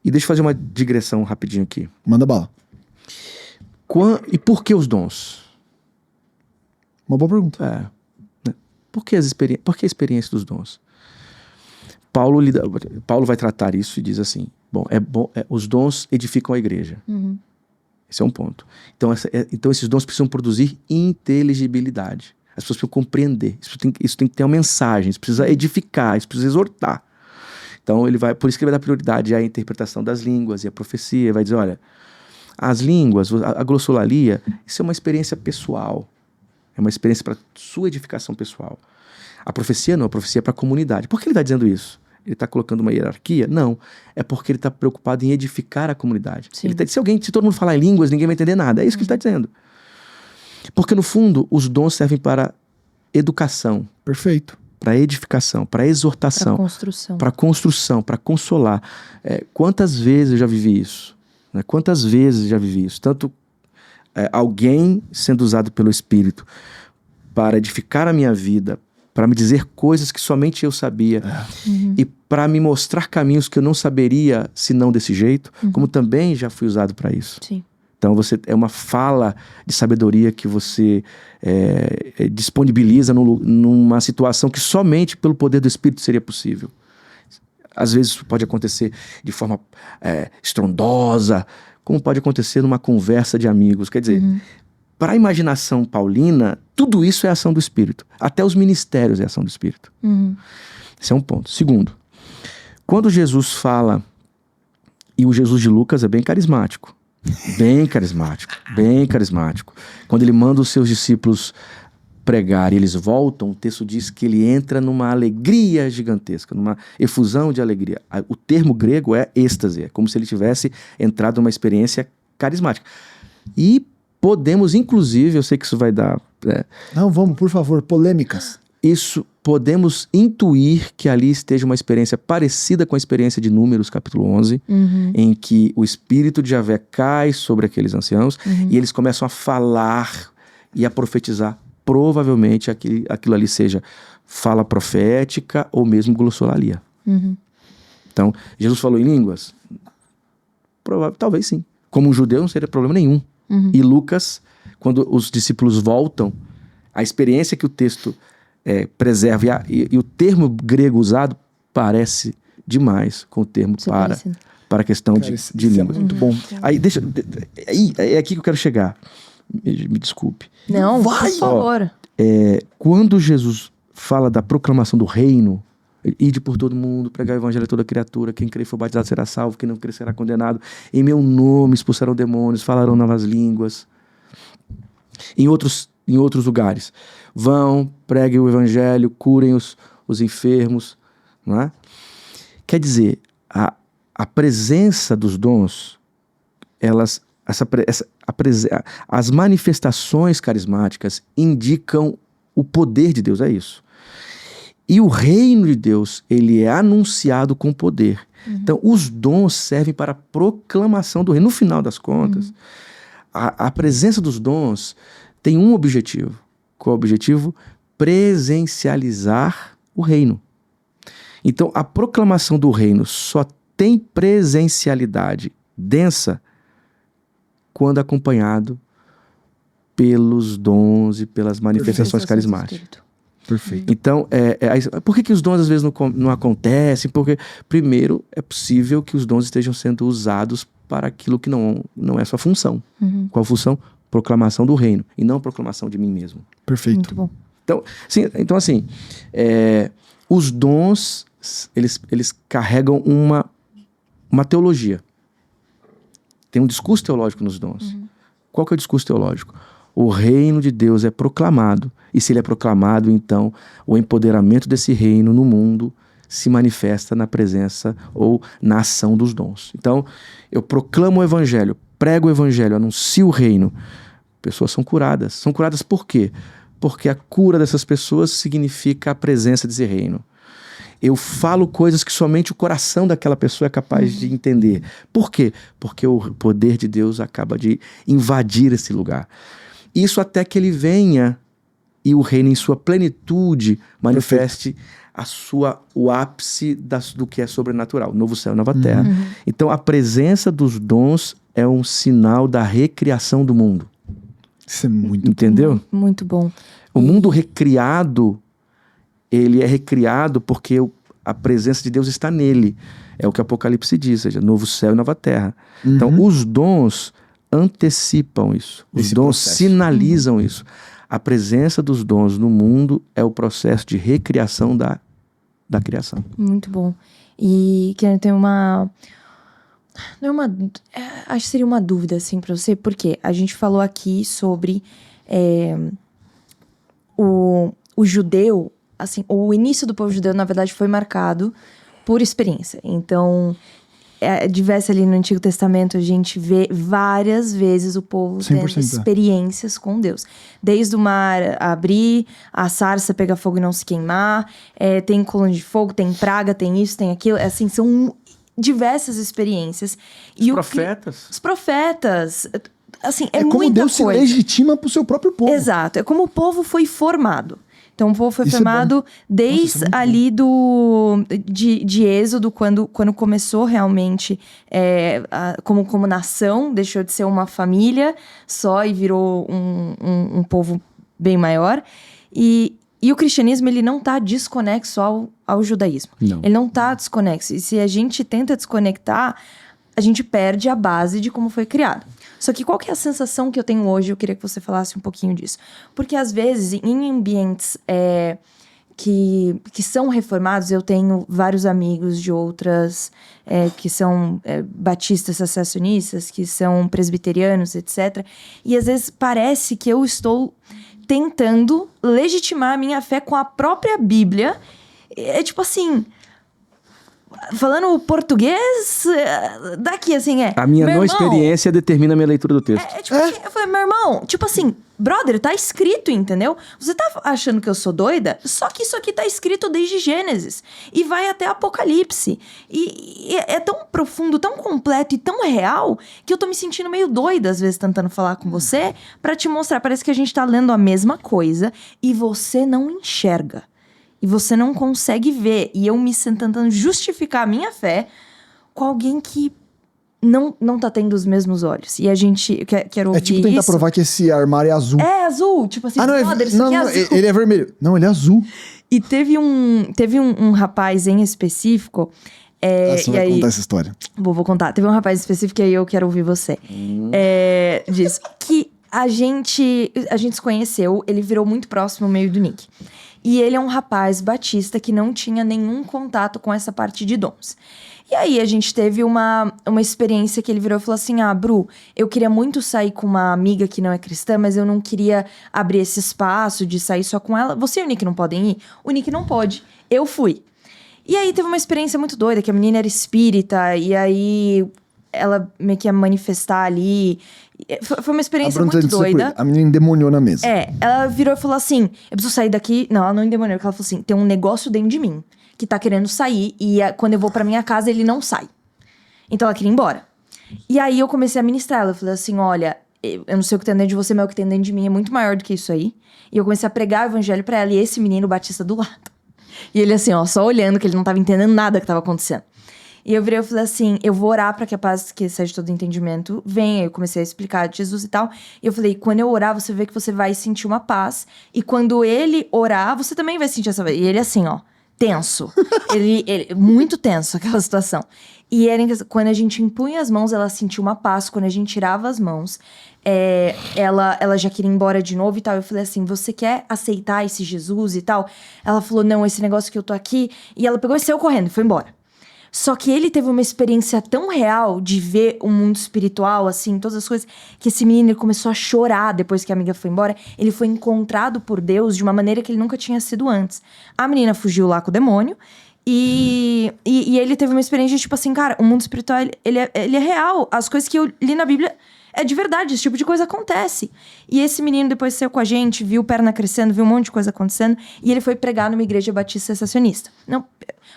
e deixa eu fazer uma digressão rapidinho aqui. Manda bala. E por que os dons? Uma boa pergunta. Por que a experiência dos dons? Paulo vai tratar isso e diz assim, os dons edificam a igreja. Esse é um ponto. Então esses dons precisam produzir inteligibilidade. As pessoas precisam compreender. Isso tem que ter uma mensagem, isso precisa edificar, isso precisa exortar. Então por isso que ele vai dar prioridade à interpretação das línguas e à profecia. Vai dizer, olha, as línguas, a glossolalia, isso é uma experiência pessoal. É uma experiência para sua edificação pessoal. A profecia não, a profecia é para a comunidade. Por que ele está dizendo isso? Ele está colocando uma hierarquia? Não. É porque ele está preocupado em edificar a comunidade. Ele tá, se todo mundo falar em línguas, ninguém vai entender nada. É isso que ele está dizendo. Porque, no fundo, os dons servem para educação. Perfeito. Para edificação, para exortação. Para construção, para consolar. Quantas vezes eu já vivi isso? Né? Quantas vezes eu já vivi isso? Tanto alguém sendo usado pelo Espírito para edificar a minha vida, para me dizer coisas que somente eu sabia e para me mostrar caminhos que eu não saberia se não desse jeito, como também já fui usado para isso. Sim. Então é uma fala de sabedoria que você disponibiliza numa situação que somente pelo poder do Espírito seria possível. Às vezes isso pode acontecer de forma estrondosa, como pode acontecer numa conversa de amigos. Quer dizer, para a imaginação paulina, tudo isso é ação do Espírito. Até os ministérios é ação do Espírito. Esse é um ponto. Segundo, quando Jesus fala, e o Jesus de Lucas é bem carismático. Bem carismático, bem carismático. Quando ele manda os seus discípulos pregar e eles voltam, o texto diz que ele entra numa alegria gigantesca, numa efusão de alegria. O termo grego é êxtase, é como se ele tivesse entrado numa experiência carismática. E podemos, inclusive, eu sei que isso vai dar... Não, vamos, por favor, polêmicas. Podemos intuir que ali esteja uma experiência parecida com a experiência de Números, capítulo 11, em que o Espírito de Javé cai sobre aqueles anciãos e eles começam a falar e a profetizar. Provavelmente aquilo ali seja fala profética ou mesmo glossolalia. Então, Jesus falou em línguas? Talvez sim. Como um judeu não seria problema nenhum. E Lucas, quando os discípulos voltam, a experiência que o texto preserva e o termo grego usado parece demais com o termo para a questão de línguas. Muito bom. Aí, é aqui que eu quero chegar. Me desculpe. Não, por favor. Quando Jesus fala da proclamação do reino, ide por todo mundo, pregar o evangelho a toda criatura, quem crer e for batizado será salvo, quem não crer será condenado. Em meu nome expulsarão demônios, falarão novas línguas. Em outros lugares, Vão, preguem o evangelho, curem os enfermos, não é? Quer dizer, a presença dos dons, as manifestações carismáticas indicam o poder de Deus, é isso. E o reino de Deus, ele é anunciado com poder. Então, os dons servem para a proclamação do reino. No final das contas, a presença dos dons tem um objetivo. Qual é o objetivo? Presencializar o reino. Então, a proclamação do reino só tem presencialidade densa quando acompanhado pelos dons e pelas manifestações carismáticas. Perfeito. Então, por que os dons às vezes não acontecem? Porque, primeiro, é possível que os dons estejam sendo usados para aquilo que não é sua função. Qual a função? Proclamação do reino, e não proclamação de mim mesmo. Perfeito. Muito bom. Então assim, os dons, eles carregam uma teologia. Tem um discurso teológico nos dons. Qual que é o discurso teológico? O reino de Deus é proclamado, e se ele é proclamado, então o empoderamento desse reino no mundo se manifesta na presença ou na ação dos dons. Então, eu proclamo o evangelho, prego o evangelho, anuncio o reino, pessoas são curadas. São curadas por quê? Porque a cura dessas pessoas significa a presença desse reino. Eu falo coisas que somente o coração daquela pessoa é capaz de entender. Por quê? Porque o poder de Deus acaba de invadir esse lugar. Isso até que ele venha e o reino em sua plenitude manifeste o ápice do que é sobrenatural, novo céu e nova terra. Então a presença dos dons é um sinal da recriação do mundo. Isso é muito Entendeu? Muito bom. O mundo recriado, ele é recriado porque a presença de Deus está nele. É o que Apocalipse diz, ou seja, novo céu e nova terra. Então os dons antecipam isso. Os dons sinalizam isso. A presença dos dons no mundo é o processo de recriação da criação. Muito bom. E que tem uma... Não é uma... acho que seria uma dúvida, assim, pra você. Porque a gente falou aqui sobre o judeu, assim, o início do povo judeu, na verdade, foi marcado por experiência. Então... diversa ali no Antigo Testamento, a gente vê várias vezes o povo tendo experiências com Deus. Desde o mar abrir, a sarça pegar fogo e não se queimar, tem coluna de fogo, tem praga, tem isso, tem aquilo. Assim, são diversas experiências. Os profetas. Assim, é muita como Deus coisa. se legitima pro seu próprio povo. Exato. É como o povo foi formado. Então, o povo foi formado desde Nossa, ali de Êxodo, quando começou realmente como nação, deixou de ser uma família só e virou um povo bem maior. E o cristianismo, ele não está desconexo ao judaísmo. Não. Ele não está desconexo. E se a gente tenta desconectar, a gente perde a base de como foi criado. Só que qual que é a sensação que eu tenho hoje? Eu queria que você falasse um pouquinho disso. Porque, às vezes, em ambientes que são reformados, eu tenho vários amigos de outras que são batistas acessacionistas, que são presbiterianos, etc. E, às vezes, parece que eu estou tentando legitimar a minha fé com a própria Bíblia. É tipo assim... Falando português, daqui, assim, A minha não experiência determina a minha leitura do texto. Tipo assim, eu falei, meu irmão, tipo assim, brother, tá escrito, entendeu? Você tá achando que eu sou doida? Só que isso aqui tá escrito desde Gênesis. E vai até Apocalipse. E é tão profundo, tão completo e tão real, que eu tô me sentindo meio doida, às vezes, tentando falar com você, pra te mostrar. Parece que a gente tá lendo a mesma coisa e você não enxerga. E você não consegue ver. E eu me tentando justificar a minha fé com alguém que não tá tendo os mesmos olhos. E a gente quer ouvir isso. É tipo tentar provar que esse armário é azul. É azul. Tipo assim, não, isso aqui é azul. Ele é vermelho. Não, ele é azul. E teve um rapaz em específico... Você vai contar essa história. Vou contar. Teve um rapaz específico e aí eu quero ouvir você. Diz que a gente se conheceu, ele virou muito próximo meio do Nick. E ele é um rapaz batista que não tinha nenhum contato com essa parte de dons. E aí a gente teve uma experiência que ele virou e falou assim, Bru, eu queria muito sair com uma amiga que não é cristã, mas eu não queria abrir esse espaço de sair só com ela. Você e o Nick não podem ir? O Nick não pode. Eu fui. E aí teve uma experiência muito doida, que a menina era espírita, e aí ela meio que ia manifestar ali. Foi uma experiência muito doida. A menina endemoniou na mesa. Ela virou e falou assim, eu preciso sair daqui. Não, ela não endemoniou, porque ela falou assim, tem um negócio dentro de mim que tá querendo sair, e quando eu vou pra minha casa, ele não sai. Então ela queria ir embora. E aí eu comecei a ministrar ela, eu falei assim, olha, eu não sei o que tem dentro de você, mas o que tem dentro de mim é muito maior do que isso aí. E eu comecei a pregar o evangelho pra ela, e esse menino batista do lado. E ele assim, só olhando, que ele não tava entendendo nada que tava acontecendo. E eu virei e falei assim, eu vou orar pra que a paz que excede todo entendimento venha. Eu comecei a explicar de Jesus e tal. E eu falei, quando eu orar, você vê que você vai sentir uma paz. E quando ele orar, você também vai sentir essa paz. E ele assim, tenso. ele muito tenso, aquela situação. E quando a gente impunha as mãos, ela sentia uma paz. Quando a gente tirava as mãos, ela já queria ir embora de novo e tal. Eu falei assim, você quer aceitar esse Jesus e tal? Ela falou, não, esse negócio que eu tô aqui. E ela pegou e saiu correndo e foi embora. Só que ele teve uma experiência tão real de ver o mundo espiritual, assim, todas as coisas, que esse menino ele começou a chorar depois que a amiga foi embora. Ele foi encontrado por Deus de uma maneira que ele nunca tinha sido antes. A menina fugiu lá com o demônio e ele teve uma experiência de, tipo assim, cara, o mundo espiritual, ele é real. As coisas que eu li na Bíblia é de verdade, esse tipo de coisa acontece. E esse menino depois saiu com a gente, viu perna crescendo, viu um monte de coisa acontecendo. E ele foi pregar numa igreja batista sensacionista. Não,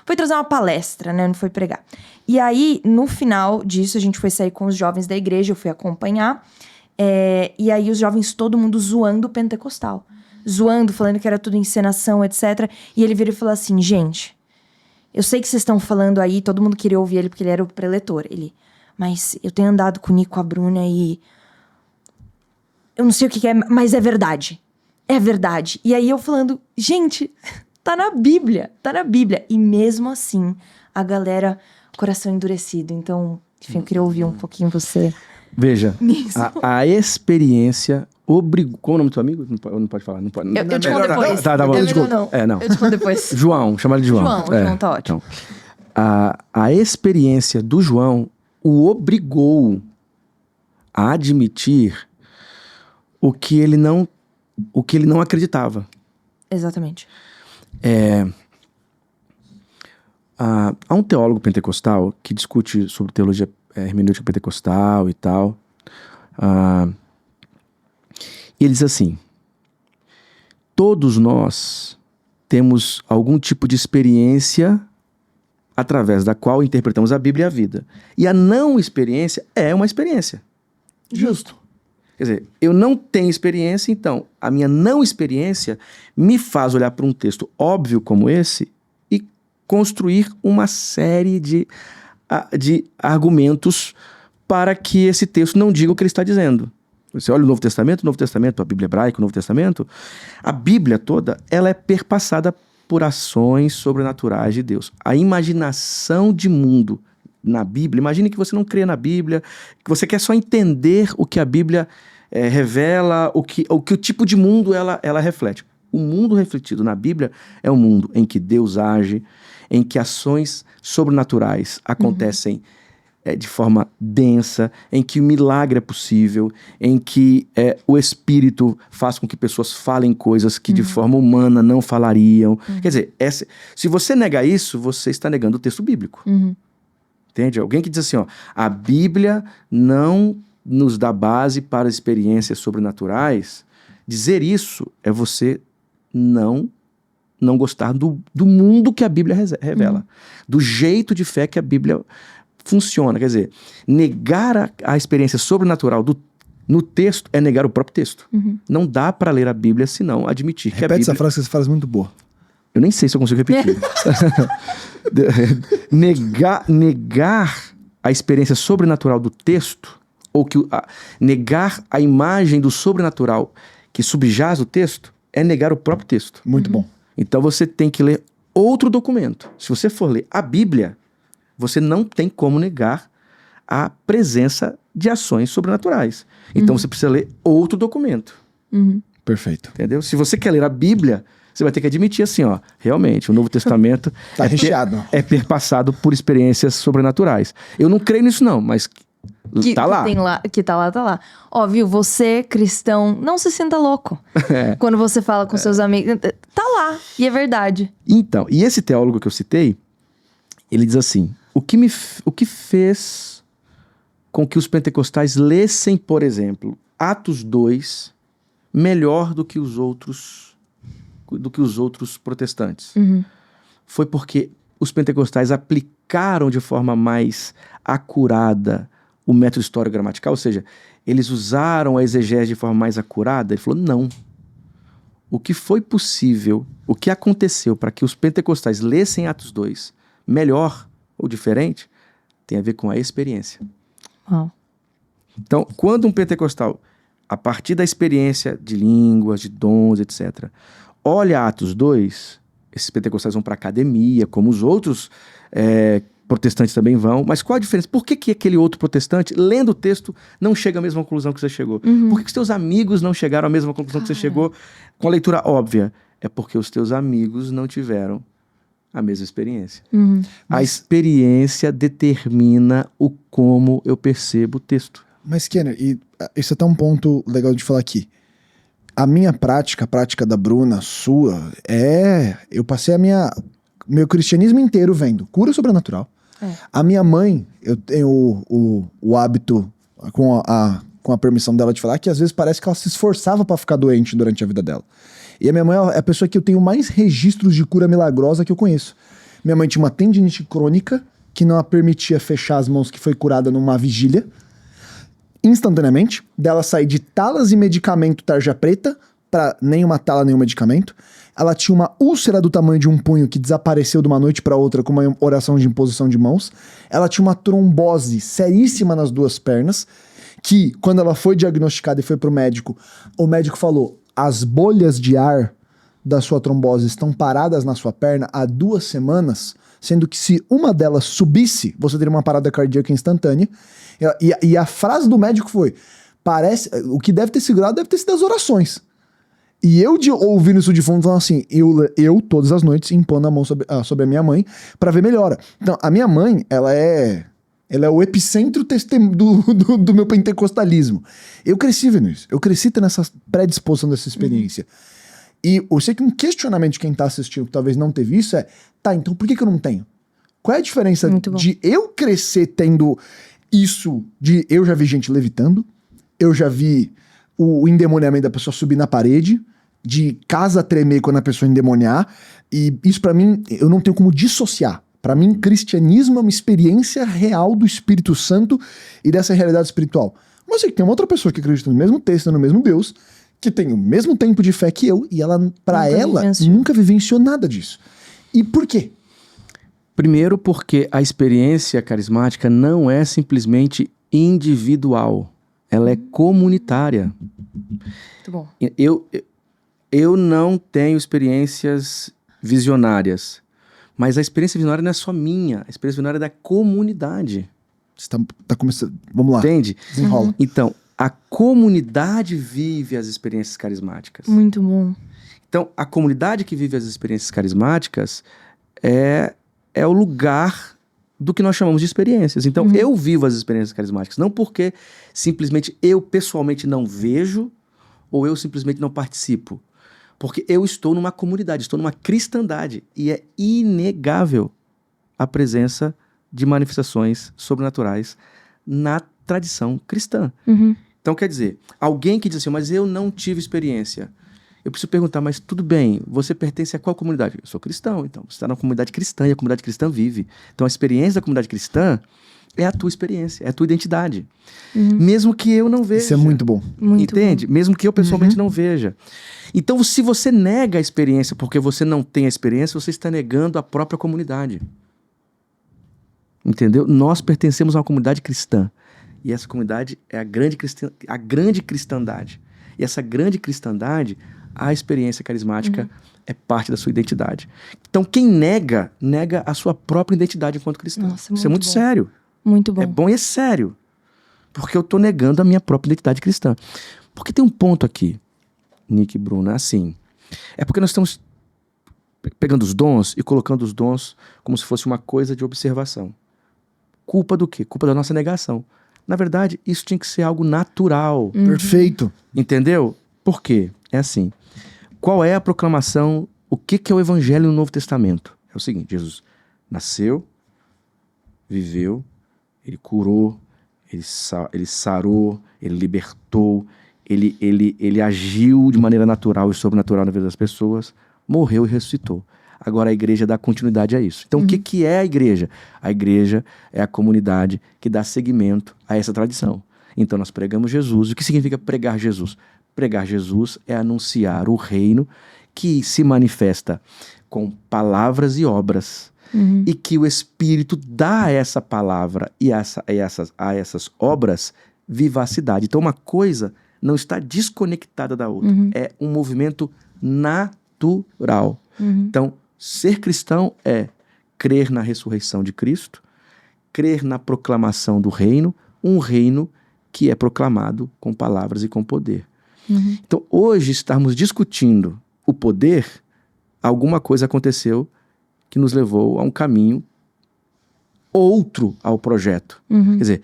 foi trazer uma palestra, né? Não foi pregar. E aí, no final disso, a gente foi sair com os jovens da igreja, eu fui acompanhar. E aí, os jovens, todo mundo zoando o pentecostal. Zoando, falando que era tudo encenação, etc. E ele virou e falou assim, gente, eu sei que vocês estão falando aí, todo mundo queria ouvir ele porque ele era o preletor. Mas eu tenho andado com o Nico, com a Bruna e... eu não sei o que é, mas é verdade. É verdade. E aí eu falando, gente, tá na Bíblia. Tá na Bíblia. E mesmo assim, a galera, coração endurecido. Então, enfim, eu queria ouvir um pouquinho você. Veja, a experiência obrigou... Qual é o nome do teu amigo? Não pode falar. Não pode. Eu te conto depois. Tá bom. Não. Eu te conto depois. João, chama ele de João. João tá ótimo. Então, a experiência do João o obrigou a admitir o que ele não acreditava. Exatamente. Há um teólogo pentecostal que discute sobre teologia hermenêutica pentecostal e tal. E ele diz assim, todos nós temos algum tipo de experiência através da qual interpretamos a Bíblia e a vida. E a não experiência é uma experiência. Justo. Quer dizer, eu não tenho experiência, então a minha não experiência me faz olhar para um texto óbvio como esse e construir uma série de argumentos para que esse texto não diga o que ele está dizendo. Você olha o Novo Testamento, a Bíblia hebraica, o Novo Testamento, a Bíblia toda, ela é perpassada por ações sobrenaturais de Deus. A imaginação de mundo na Bíblia, imagine que você não crê na Bíblia, que você quer só entender o que a Bíblia revela, o tipo de mundo ela reflete. O mundo refletido na Bíblia é um mundo em que Deus age, em que ações sobrenaturais acontecem de forma densa, em que o milagre é possível, em que o Espírito faz com que pessoas falem coisas que de forma humana não falariam. Quer dizer, se você nega isso, você está negando o texto bíblico. Entende? Alguém que diz assim, a Bíblia não nos dá base para experiências sobrenaturais. Dizer isso é você não gostar do mundo que a Bíblia revela, do jeito de fé que a Bíblia funciona. Quer dizer, negar a experiência sobrenatural no texto é negar o próprio texto. Não dá para ler a Bíblia se não admitir que a Bíblia... Repete essa frase que você faz muito boa. Eu nem sei se eu consigo repetir. Negar a experiência sobrenatural do texto, ou negar a imagem do sobrenatural que subjaz o texto, é negar o próprio texto. Muito bom. Então você tem que ler outro documento. Se você for ler a Bíblia, você não tem como negar a presença de ações sobrenaturais. Então você precisa ler outro documento. Perfeito. Entendeu? Se você quer ler a Bíblia, Você vai ter que admitir assim, ó, realmente, o Novo Testamento Tá recheado. É ter passado por experiências sobrenaturais. Eu não creio nisso não, mas tá lá. Tá lá. Ó, viu, você, cristão, não se sinta louco. Quando você fala com seus amigos, tá lá, e é verdade. Então, e esse teólogo que eu citei, ele diz assim, o que fez com que os pentecostais lessem, por exemplo, Atos 2, melhor do que os outros protestantes. Foi porque os pentecostais aplicaram de forma mais acurada o método histórico-gramatical, ou seja, eles usaram a exegese de forma mais acurada. Ele falou, não. O que foi possível, o que aconteceu para que os pentecostais lessem Atos 2 melhor ou diferente, tem a ver com a experiência. Então, quando um pentecostal, a partir da experiência de línguas, de dons, etc., olha Atos 2, esses pentecostais vão para a academia, como os outros protestantes também vão, mas qual a diferença? Por que aquele outro protestante, lendo o texto, não chega à mesma conclusão que você chegou? Por que os teus amigos não chegaram à mesma conclusão que você chegou com a leitura óbvia? É porque os teus amigos não tiveram a mesma experiência. A experiência determina o como eu percebo o texto. Mas, Kenner, e esse é até um ponto legal de falar aqui. A minha prática, a prática da Bruna, sua, eu passei meu cristianismo inteiro vendo cura sobrenatural. A minha mãe, eu tenho o hábito, com a permissão dela de falar, que às vezes parece que ela se esforçava pra ficar doente durante a vida dela. E a minha mãe é a pessoa que eu tenho mais registros de cura milagrosa que eu conheço. Minha mãe tinha uma tendinite crônica, que não a permitia fechar as mãos, que foi curada numa vigília. Instantaneamente, dela sair de talas e medicamento tarja preta, pra nenhuma tala, nenhum medicamento. Ela tinha uma úlcera do tamanho de um punho que desapareceu de uma noite para outra com uma oração de imposição de mãos. Ela tinha uma trombose seríssima nas duas pernas, que quando ela foi diagnosticada e foi pro médico, o médico falou, as bolhas de ar da sua trombose estão paradas na sua perna há 2 semanas, sendo que se uma delas subisse, você teria uma parada cardíaca instantânea. E a frase do médico foi, o que deve ter segurado deve ter sido as orações. E eu ouvindo isso de fundo, falando assim, eu todas as noites impondo a mão sobre a minha mãe pra ver melhora. Então, a minha mãe, ela é o epicentro do meu pentecostalismo. Eu cresci vendo isso. Eu cresci tendo essa predisposição dessa experiência. E eu sei que um questionamento de quem tá assistindo que talvez não teve isso então por que eu não tenho? Qual é a diferença de eu crescer tendo isso de eu já vi gente levitando, eu já vi o endemoniamento da pessoa subir na parede, de casa tremer quando a pessoa endemoniar, e isso pra mim, eu não tenho como dissociar. Pra mim, cristianismo é uma experiência real do Espírito Santo e dessa realidade espiritual. Mas eu sei que tem uma outra pessoa que acredita no mesmo texto, no mesmo Deus, que tem o mesmo tempo de fé que eu, e ela, nunca vivenciou nada disso. E por quê? Primeiro porque a experiência carismática não é simplesmente individual, ela é comunitária. Muito bom. Eu não tenho experiências visionárias, mas a experiência visionária não é só minha, a experiência visionária é da comunidade. Você tá começando... Vamos lá. Entende? Desenrola. Então, a comunidade vive as experiências carismáticas. Muito bom. Então, a comunidade que vive as experiências carismáticas é o lugar do que nós chamamos de experiências. Então, eu vivo as experiências carismáticas, não porque simplesmente eu pessoalmente não vejo ou eu simplesmente não participo. Porque eu estou numa comunidade, estou numa cristandade. E é inegável a presença de manifestações sobrenaturais na tradição cristã. Então, quer dizer, alguém que diz assim, mas eu não tive experiência. Eu preciso perguntar, mas tudo bem, você pertence a qual comunidade? Eu sou cristão, então. Você está na comunidade cristã e a comunidade cristã vive. Então, a experiência da comunidade cristã é a tua experiência, é a tua identidade. Mesmo que eu não veja. Isso é muito bom. Entende? Mesmo que eu pessoalmente não veja. Então, se você nega a experiência porque você não tem a experiência, você está negando a própria comunidade. Entendeu? Nós pertencemos a uma comunidade cristã. E essa comunidade é a grande cristandade. E essa grande cristandade, a experiência carismática é parte da sua identidade. Então, quem nega a sua própria identidade enquanto cristão. Nossa, isso é muito sério. Muito bom. É bom e é sério. Porque eu estou negando a minha própria identidade cristã. Porque tem um ponto aqui, Nick e Bruna, assim. É porque nós estamos pegando os dons e colocando os dons como se fosse uma coisa de observação. Culpa do quê? Culpa da nossa negação. Na verdade, isso tinha que ser algo natural. Perfeito. Entendeu? Por quê? É assim. Qual é a proclamação? O que é o evangelho no Novo Testamento? É o seguinte, Jesus nasceu, viveu, ele curou, ele sarou, ele libertou, ele agiu de maneira natural e sobrenatural na vida das pessoas, morreu e ressuscitou. Agora a igreja dá continuidade a isso. Então o que é a igreja? A igreja é a comunidade que dá seguimento a essa tradição. Então nós pregamos Jesus. O que significa pregar Jesus? Pregar Jesus é anunciar o reino que se manifesta com palavras e obras. E que o Espírito dá a essa palavra e a essas obras vivacidade. Então uma coisa não está desconectada da outra. É um movimento natural. Então, ser cristão é crer na ressurreição de Cristo, crer na proclamação do reino, um reino que é proclamado com palavras e com poder. Então, hoje estarmos discutindo o poder, alguma coisa aconteceu que nos levou a um caminho outro ao projeto. Quer dizer,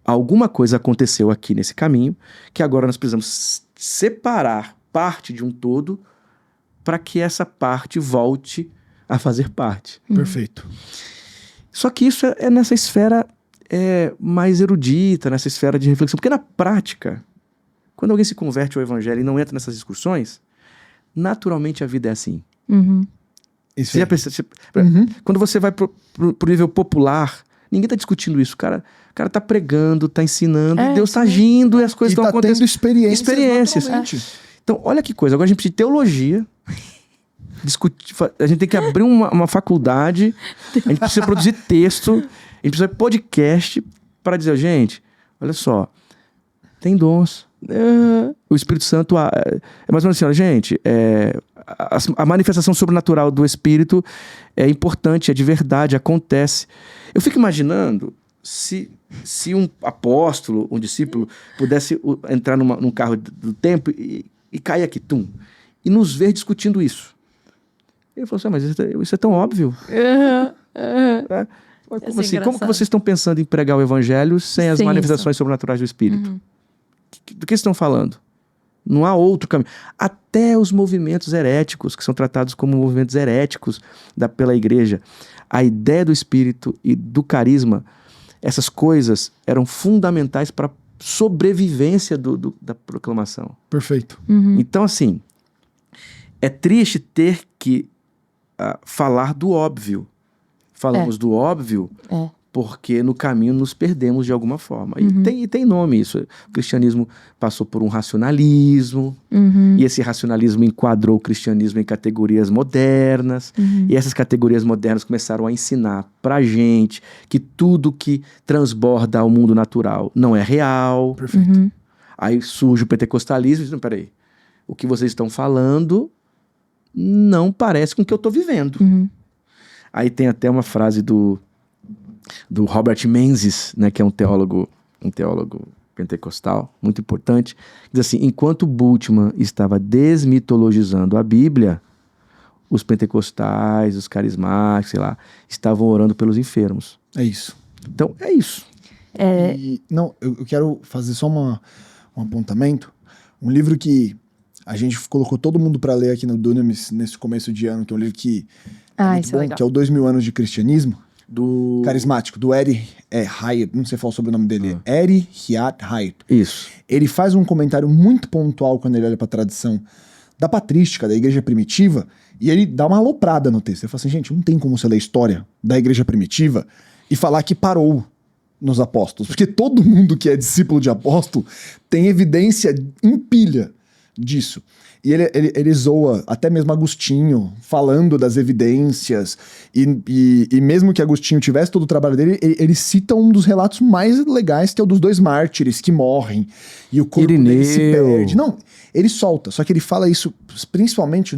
alguma coisa aconteceu aqui nesse caminho que agora nós precisamos separar parte de um todo para que essa parte volte a fazer parte. Perfeito. Só que isso é nessa esfera mais erudita, nessa esfera de reflexão. Porque na prática, quando alguém se converte ao evangelho e não entra nessas discussões, naturalmente a vida é assim. Você já pensa, quando você vai pro nível popular, ninguém está discutindo isso. O cara está pregando, está ensinando, e Deus está agindo e as coisas estão acontecendo. E está tendo experiências. Então, olha que coisa. Agora a gente precisa de teologia. A gente tem que abrir uma faculdade. A gente precisa produzir texto. A gente precisa de podcast para dizer, gente, olha só, tem dons. O Espírito Santo é mais ou menos assim, olha, gente, a manifestação sobrenatural do Espírito é importante, é de verdade, acontece. Eu fico imaginando se um apóstolo, um discípulo, pudesse entrar num carro do tempo e cair aqui, e nos ver discutindo isso. Ele falou assim, mas isso é tão óbvio. Como assim? Como que vocês estão pensando em pregar o evangelho sem as manifestações sobrenaturais do Espírito? Do que vocês estão falando? Não há outro caminho. Até os movimentos heréticos, que são tratados como movimentos heréticos pela igreja, a ideia do Espírito e do carisma, essas coisas eram fundamentais para a sobrevivência da proclamação. Perfeito. Então, assim, é triste ter que falar do óbvio. Falamos do óbvio porque no caminho nos perdemos de alguma forma. E tem nome isso. O cristianismo passou por um racionalismo, e esse racionalismo enquadrou o cristianismo em categorias modernas, e essas categorias modernas começaram a ensinar pra gente que tudo que transborda ao mundo natural não é real. Perfeito. Aí surge o pentecostalismo e diz, peraí, o que vocês estão falando não parece com o que eu estou vivendo. Aí tem até uma frase do Robert Menzies, né, que é um teólogo pentecostal, muito importante, que diz assim, enquanto Bultmann estava desmitologizando a Bíblia, os pentecostais, os carismáticos, sei lá, estavam orando pelos enfermos. É isso. Então, é isso. Eu quero fazer só um apontamento. Um livro que a gente colocou todo mundo para ler aqui no Dunamis nesse começo de ano, que é um livro que isso é legal. que é o 2000 anos de cristianismo, do carismático, do Eri Hyatt, não sei falar sobre o sobrenome dele, Eri Hyatt. Isso. Ele faz um comentário muito pontual quando ele olha para a tradição da patrística, da igreja primitiva, e ele dá uma aloprada no texto. Ele fala assim, gente, não tem como você ler a história da igreja primitiva e falar que parou nos apóstolos, porque todo mundo que é discípulo de apóstolo tem evidência em pilha disso. E ele zoa até mesmo Agostinho, falando das evidências, e mesmo que Agostinho tivesse todo o trabalho dele, ele cita um dos relatos mais legais, que é o dos 2 mártires que morrem, e o corpo dele se perde. Não, ele solta, só que ele fala isso principalmente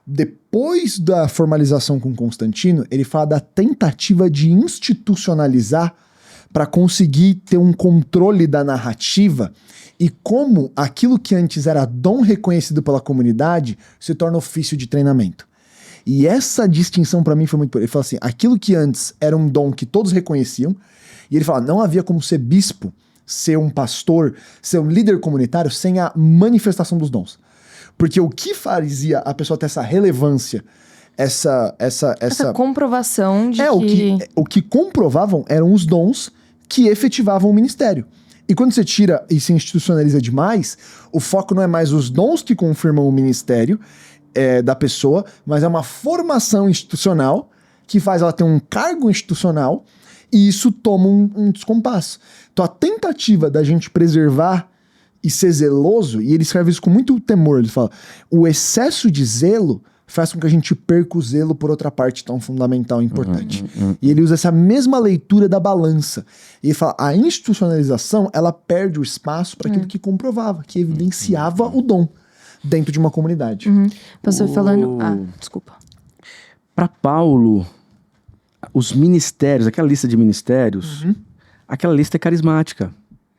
depois da formalização com Constantino, ele fala da tentativa de institucionalizar para conseguir ter um controle da narrativa e como aquilo que antes era dom reconhecido pela comunidade se torna ofício de treinamento. E essa distinção pra mim foi muito... Ele fala assim, aquilo que antes era um dom que todos reconheciam, e ele fala, não havia como ser bispo, ser um pastor, ser um líder comunitário sem a manifestação dos dons. Porque o que fazia a pessoa ter essa relevância, essa comprovação de o que comprovavam eram os dons que efetivavam o ministério. E quando você tira e se institucionaliza demais, o foco não é mais os dons que confirmam o ministério da pessoa, mas é uma formação institucional que faz ela ter um cargo institucional, e isso toma um descompasso. Então a tentativa da gente preservar e ser zeloso, e ele escreve isso com muito temor, ele fala, o excesso de zelo faz com que a gente perca o zelo por outra parte tão fundamental e importante. E ele usa essa mesma leitura da balança. E ele fala, a institucionalização, ela perde o espaço para aquilo que comprovava, que evidenciava o dom dentro de uma comunidade. Pastor, falando... desculpa. Para Paulo, os ministérios, aquela lista de ministérios, aquela lista é carismática.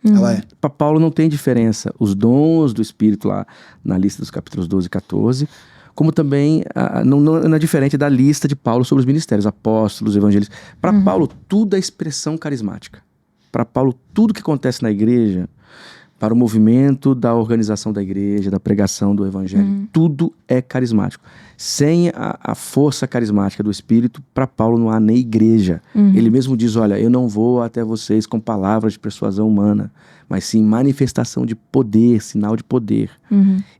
Ela é. Para Paulo não tem diferença. Os dons do Espírito lá na lista dos capítulos 12 e 14... como também não é diferente da lista de Paulo sobre os ministérios, apóstolos, evangelistas. Para Paulo, tudo é expressão carismática. Para Paulo, tudo que acontece na igreja, para o movimento da organização da igreja, da pregação do evangelho, tudo é carismático. Sem a força carismática do Espírito, para Paulo não há nem igreja. Ele mesmo diz, olha, eu não vou até vocês com palavras de persuasão humana, mas sim manifestação de poder, sinal de poder.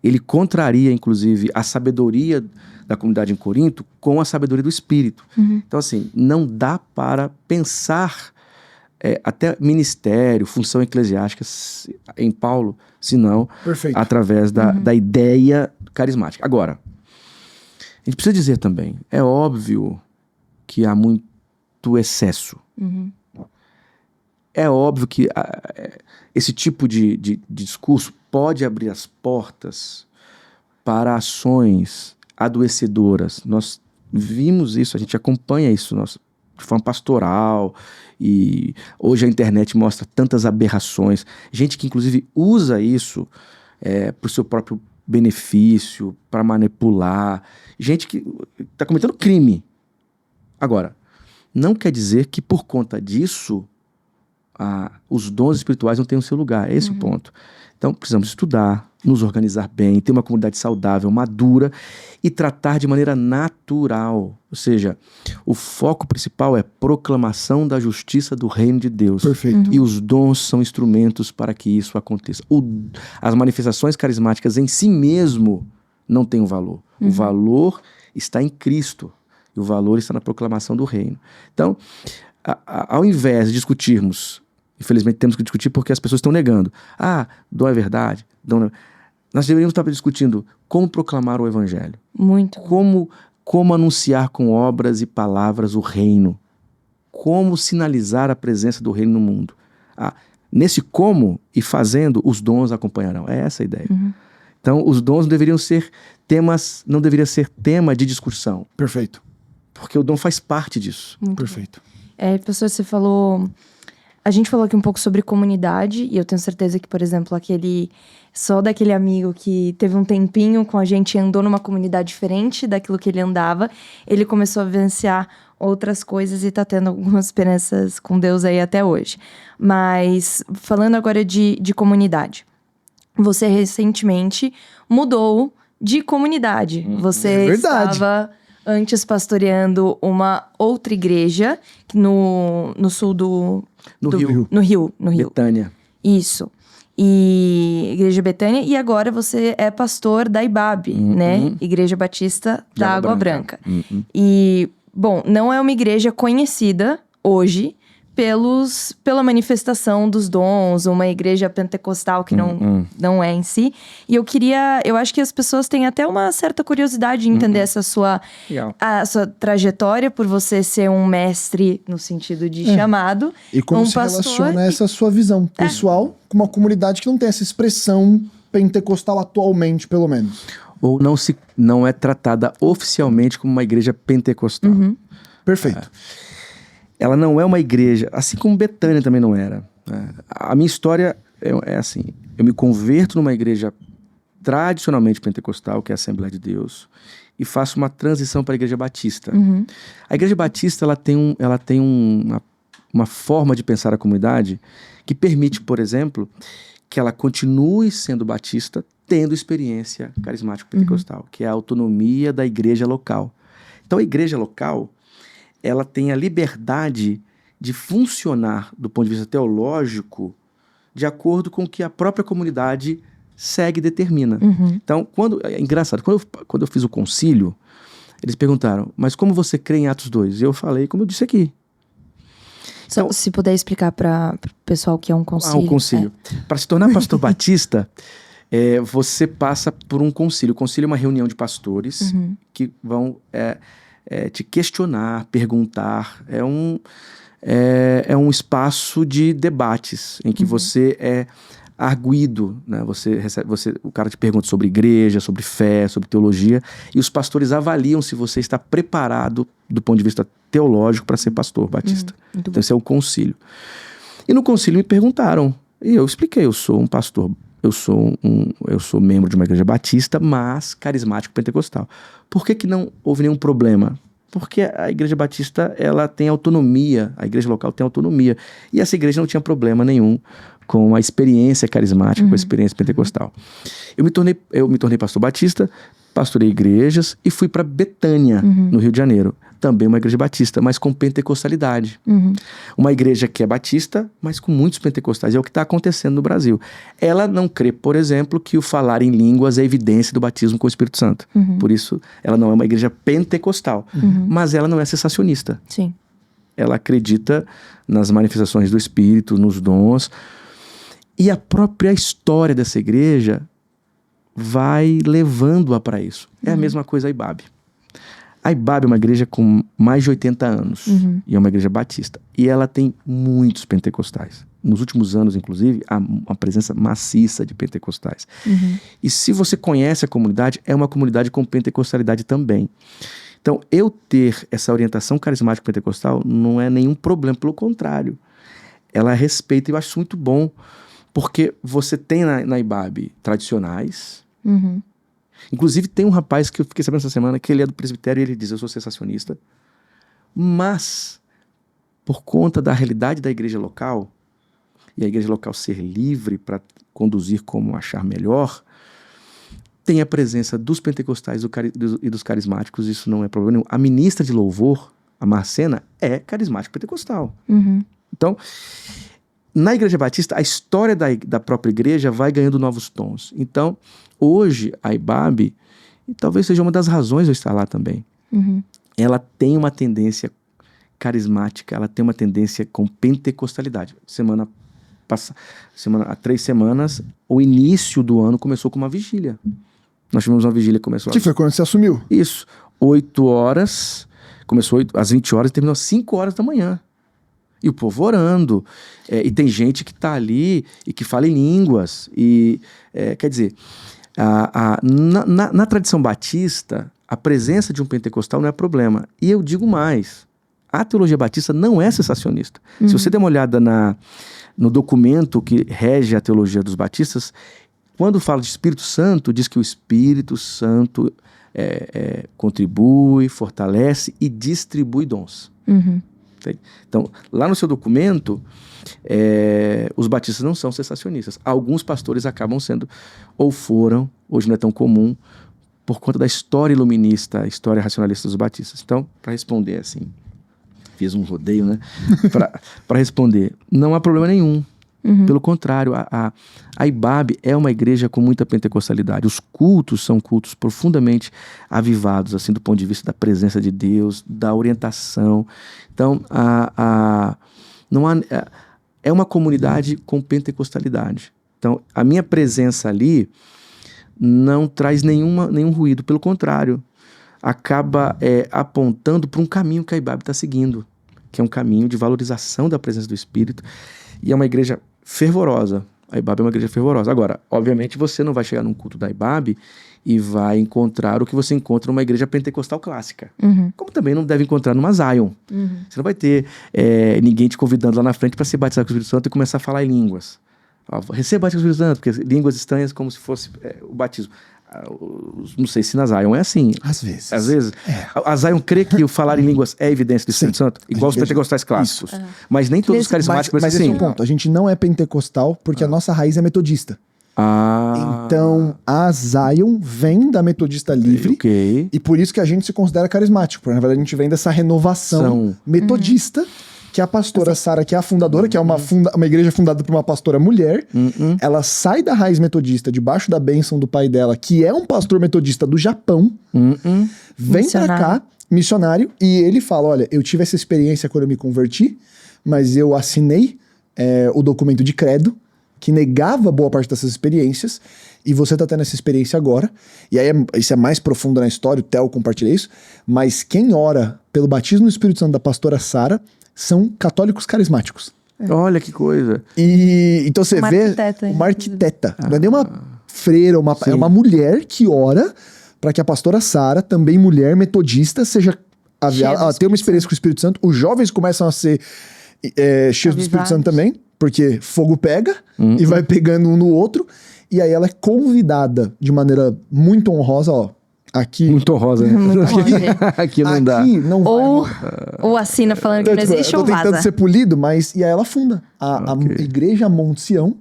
Ele contraria, inclusive, a sabedoria da comunidade em Corinto com a sabedoria do Espírito. Então, assim, não dá para pensar até ministério, função eclesiástica em Paulo, senão através da ideia carismática. Agora, a gente precisa dizer também, é óbvio que há muito excesso. É óbvio que esse tipo de discurso pode abrir as portas para ações adoecedoras. Nós vimos isso, a gente acompanha isso de forma pastoral, e hoje a internet mostra tantas aberrações. Gente que inclusive usa isso para o seu próprio benefício, para manipular. Gente que está cometendo crime. Agora, não quer dizer que por conta disso os dons espirituais não têm o seu lugar. É esse o ponto. Então, precisamos estudar, nos organizar bem, ter uma comunidade saudável, madura e tratar de maneira natural. Ou seja, o foco principal é proclamação da justiça do reino de Deus. Perfeito. E os dons são instrumentos para que isso aconteça. As manifestações carismáticas em si mesmo não têm um valor. O valor está em Cristo. E o valor está na proclamação do reino. Então, ao invés de discutirmos, infelizmente temos que discutir porque as pessoas estão negando. Dom é verdade. Nós deveríamos estar discutindo como proclamar o evangelho. Muito. Como anunciar com obras e palavras o reino. Como sinalizar a presença do reino no mundo. Nesse como e fazendo, os dons acompanharão. É essa a ideia. Então, os dons não deveriam ser tema de discussão. Perfeito. Porque o dom faz parte disso. Muito Perfeito. Professor, você falou... A gente falou aqui um pouco sobre comunidade, e eu tenho certeza que, por exemplo, só daquele amigo que teve um tempinho com a gente e andou numa comunidade diferente daquilo que ele andava, ele começou a vivenciar outras coisas e tá tendo algumas experiências com Deus aí até hoje. Mas, falando agora de comunidade, você recentemente mudou de comunidade. Você estava antes pastoreando uma outra igreja no sul No Rio. No Rio. Betânia. Isso. E Igreja Betânia. E agora você é pastor da IBAB, né? Igreja Batista da Água Branca. E, bom, não é uma igreja conhecida hoje pela manifestação dos dons, uma igreja pentecostal que não é em si. E eu acho que as pessoas têm até uma certa curiosidade de entender essa sua trajetória por você ser um mestre no sentido de chamado. E como se relaciona essa sua visão pessoal com uma comunidade que não tem essa expressão pentecostal atualmente, pelo menos. Ou não é tratada oficialmente como uma igreja pentecostal. Perfeito. Ela não é uma igreja, assim como Betânia também não era. A minha história é assim, eu me converto numa igreja tradicionalmente pentecostal, que é a Assembleia de Deus, e faço uma transição para a Igreja Batista. A Igreja Batista ela tem uma forma de pensar a comunidade que permite, por exemplo, que ela continue sendo batista, tendo experiência carismático-pentecostal, que é a autonomia da igreja local. Então, a igreja local, ela tem a liberdade de funcionar do ponto de vista teológico de acordo com o que a própria comunidade segue e determina. Então, é engraçado, quando eu fiz o concílio, eles perguntaram, mas como você crê em Atos 2? E eu falei, como eu disse aqui. Então, se puder explicar para o pessoal que é um concílio. Um concílio. Para se tornar pastor batista, você passa por um concílio. O concílio é uma reunião de pastores que vão te questionar, perguntar. É um espaço de debates em que você é arguido, né? O cara te pergunta sobre igreja, sobre fé, sobre teologia, e os pastores avaliam se você está preparado do ponto de vista teológico para ser pastor batista. Então esse é o concílio. E no concílio me perguntaram, e eu expliquei, eu sou um pastor, eu sou membro de uma igreja batista, mas carismático pentecostal. Por que não houve nenhum problema? Porque a igreja batista, ela tem autonomia, a igreja local tem autonomia, e essa igreja não tinha problema nenhum com a experiência carismática, com a experiência pentecostal. Eu me tornei pastor batista, pastorei igrejas e fui para Betânia, no Rio de Janeiro. Também uma igreja batista, mas com pentecostalidade. Uma igreja que é batista, mas com muitos pentecostais. É o que está acontecendo no Brasil. Ela não crê, por exemplo, que o falar em línguas é evidência do batismo com o Espírito Santo. Por isso, ela não é uma igreja pentecostal. Mas ela não é cessacionista. Sim. Ela acredita nas manifestações do Espírito, nos dons. E a própria história dessa igreja vai levando-a para isso. É a mesma coisa a IBAB. A IBAB é uma igreja com mais de 80 anos. E é uma igreja batista. E ela tem muitos pentecostais. Nos últimos anos, inclusive, há uma presença maciça de pentecostais. E se você conhece a comunidade, é uma comunidade com pentecostalidade também. Então, eu ter essa orientação carismática pentecostal não é nenhum problema, pelo contrário. Ela respeita, e eu acho isso muito bom, porque você tem na IBAB tradicionais. Inclusive, tem um rapaz que eu fiquei sabendo essa semana que ele é do presbitério e ele diz, eu sou cessacionista. Mas, por conta da realidade da igreja local, e a igreja local ser livre para conduzir como achar melhor, tem a presença dos pentecostais e dos carismáticos, isso não é problema nenhum. A ministra de louvor, a Marcena, é carismática pentecostal. Então, na Igreja Batista, a história da própria igreja vai ganhando novos tons. Então, hoje, a IBAB, e talvez seja uma das razões de eu estar lá também, ela tem uma tendência carismática, ela tem uma tendência com pentecostalidade. Há 3 semanas, o início do ano começou com uma vigília. Nós tivemos uma vigília que começou... Que foi quando você assumiu? Isso. 8 horas, começou às 20 horas e terminou às 5 horas da manhã. E o povo orando. E tem gente que está ali e que fala em línguas. Quer dizer, na tradição batista, a presença de um pentecostal não é problema. E eu digo mais, a teologia batista não é cessacionista. Se você der uma olhada no documento que rege a teologia dos batistas, quando fala de Espírito Santo, diz que o Espírito Santo contribui, fortalece e distribui dons. Então, lá no seu documento, os batistas não são cessacionistas. Alguns pastores acabam sendo, ou foram, hoje não é tão comum, por conta da história iluminista, a história racionalista dos batistas. Então, para responder assim, fiz um rodeio, né? Para responder, não há problema nenhum. Pelo contrário, a IBAB é uma igreja com muita pentecostalidade. Os cultos são cultos profundamente avivados, assim, do ponto de vista da presença de Deus, da orientação. Então, é uma comunidade com pentecostalidade. Então, a minha presença ali não traz nenhum ruído. Pelo contrário, acaba apontando para um caminho que a IBAB está seguindo, que é um caminho de valorização da presença do Espírito. E é uma igreja fervorosa. A IBAB é uma igreja fervorosa. Agora, obviamente, você não vai chegar num culto da IBAB e vai encontrar o que você encontra numa igreja pentecostal clássica. Como também não deve encontrar numa Zion. Você não vai ter ninguém te convidando lá na frente para ser batizado com o Espírito Santo e começar a falar em línguas. Receba batismo com o Espírito Santo, porque línguas estranhas como se fosse o batismo. Não sei se na Zion é assim. Às vezes. Às vezes. A Zion crê que o falar em línguas é evidência do Espírito Santo, igual os pentecostais clássicos. Mas nem todos os carismáticos mas assim. esse é o ponto. A gente não é pentecostal porque a nossa raiz é metodista. Então, a Zion vem da metodista livre. Ok. E por isso que a gente se considera carismático. Porque, na verdade, a gente vem dessa renovação metodista. Que a pastora Sara, que é a fundadora, que é uma igreja fundada por uma pastora mulher, ela sai da raiz metodista, debaixo da bênção do pai dela, que é um pastor metodista do Japão, vem pra cá, missionário, e ele fala, olha, eu tive essa experiência quando eu me converti, mas eu assinei o documento de credo, que negava boa parte dessas experiências, e você tá tendo essa experiência agora, e aí isso é mais profundo na história, o Theo compartilha isso, mas quem ora pelo batismo no Espírito Santo da pastora Sara são católicos carismáticos. Olha que coisa. E então você vê uma arquiteta. Não é nem uma freira, é uma mulher que ora para que a pastora Sara, também mulher metodista, seja tenha uma experiência com o Espírito Santo. Os jovens começam a ser cheios do Espírito Santo também, porque fogo pega e vai pegando um no outro. E aí ela é convidada de maneira muito honrosa, ó. Aqui. Muito honrosa, né? Aqui não dá. Não ou assina falando que não existe ou vaza. Eu tô tentando ser polido, mas... E aí ela funda. A igreja Monte Sião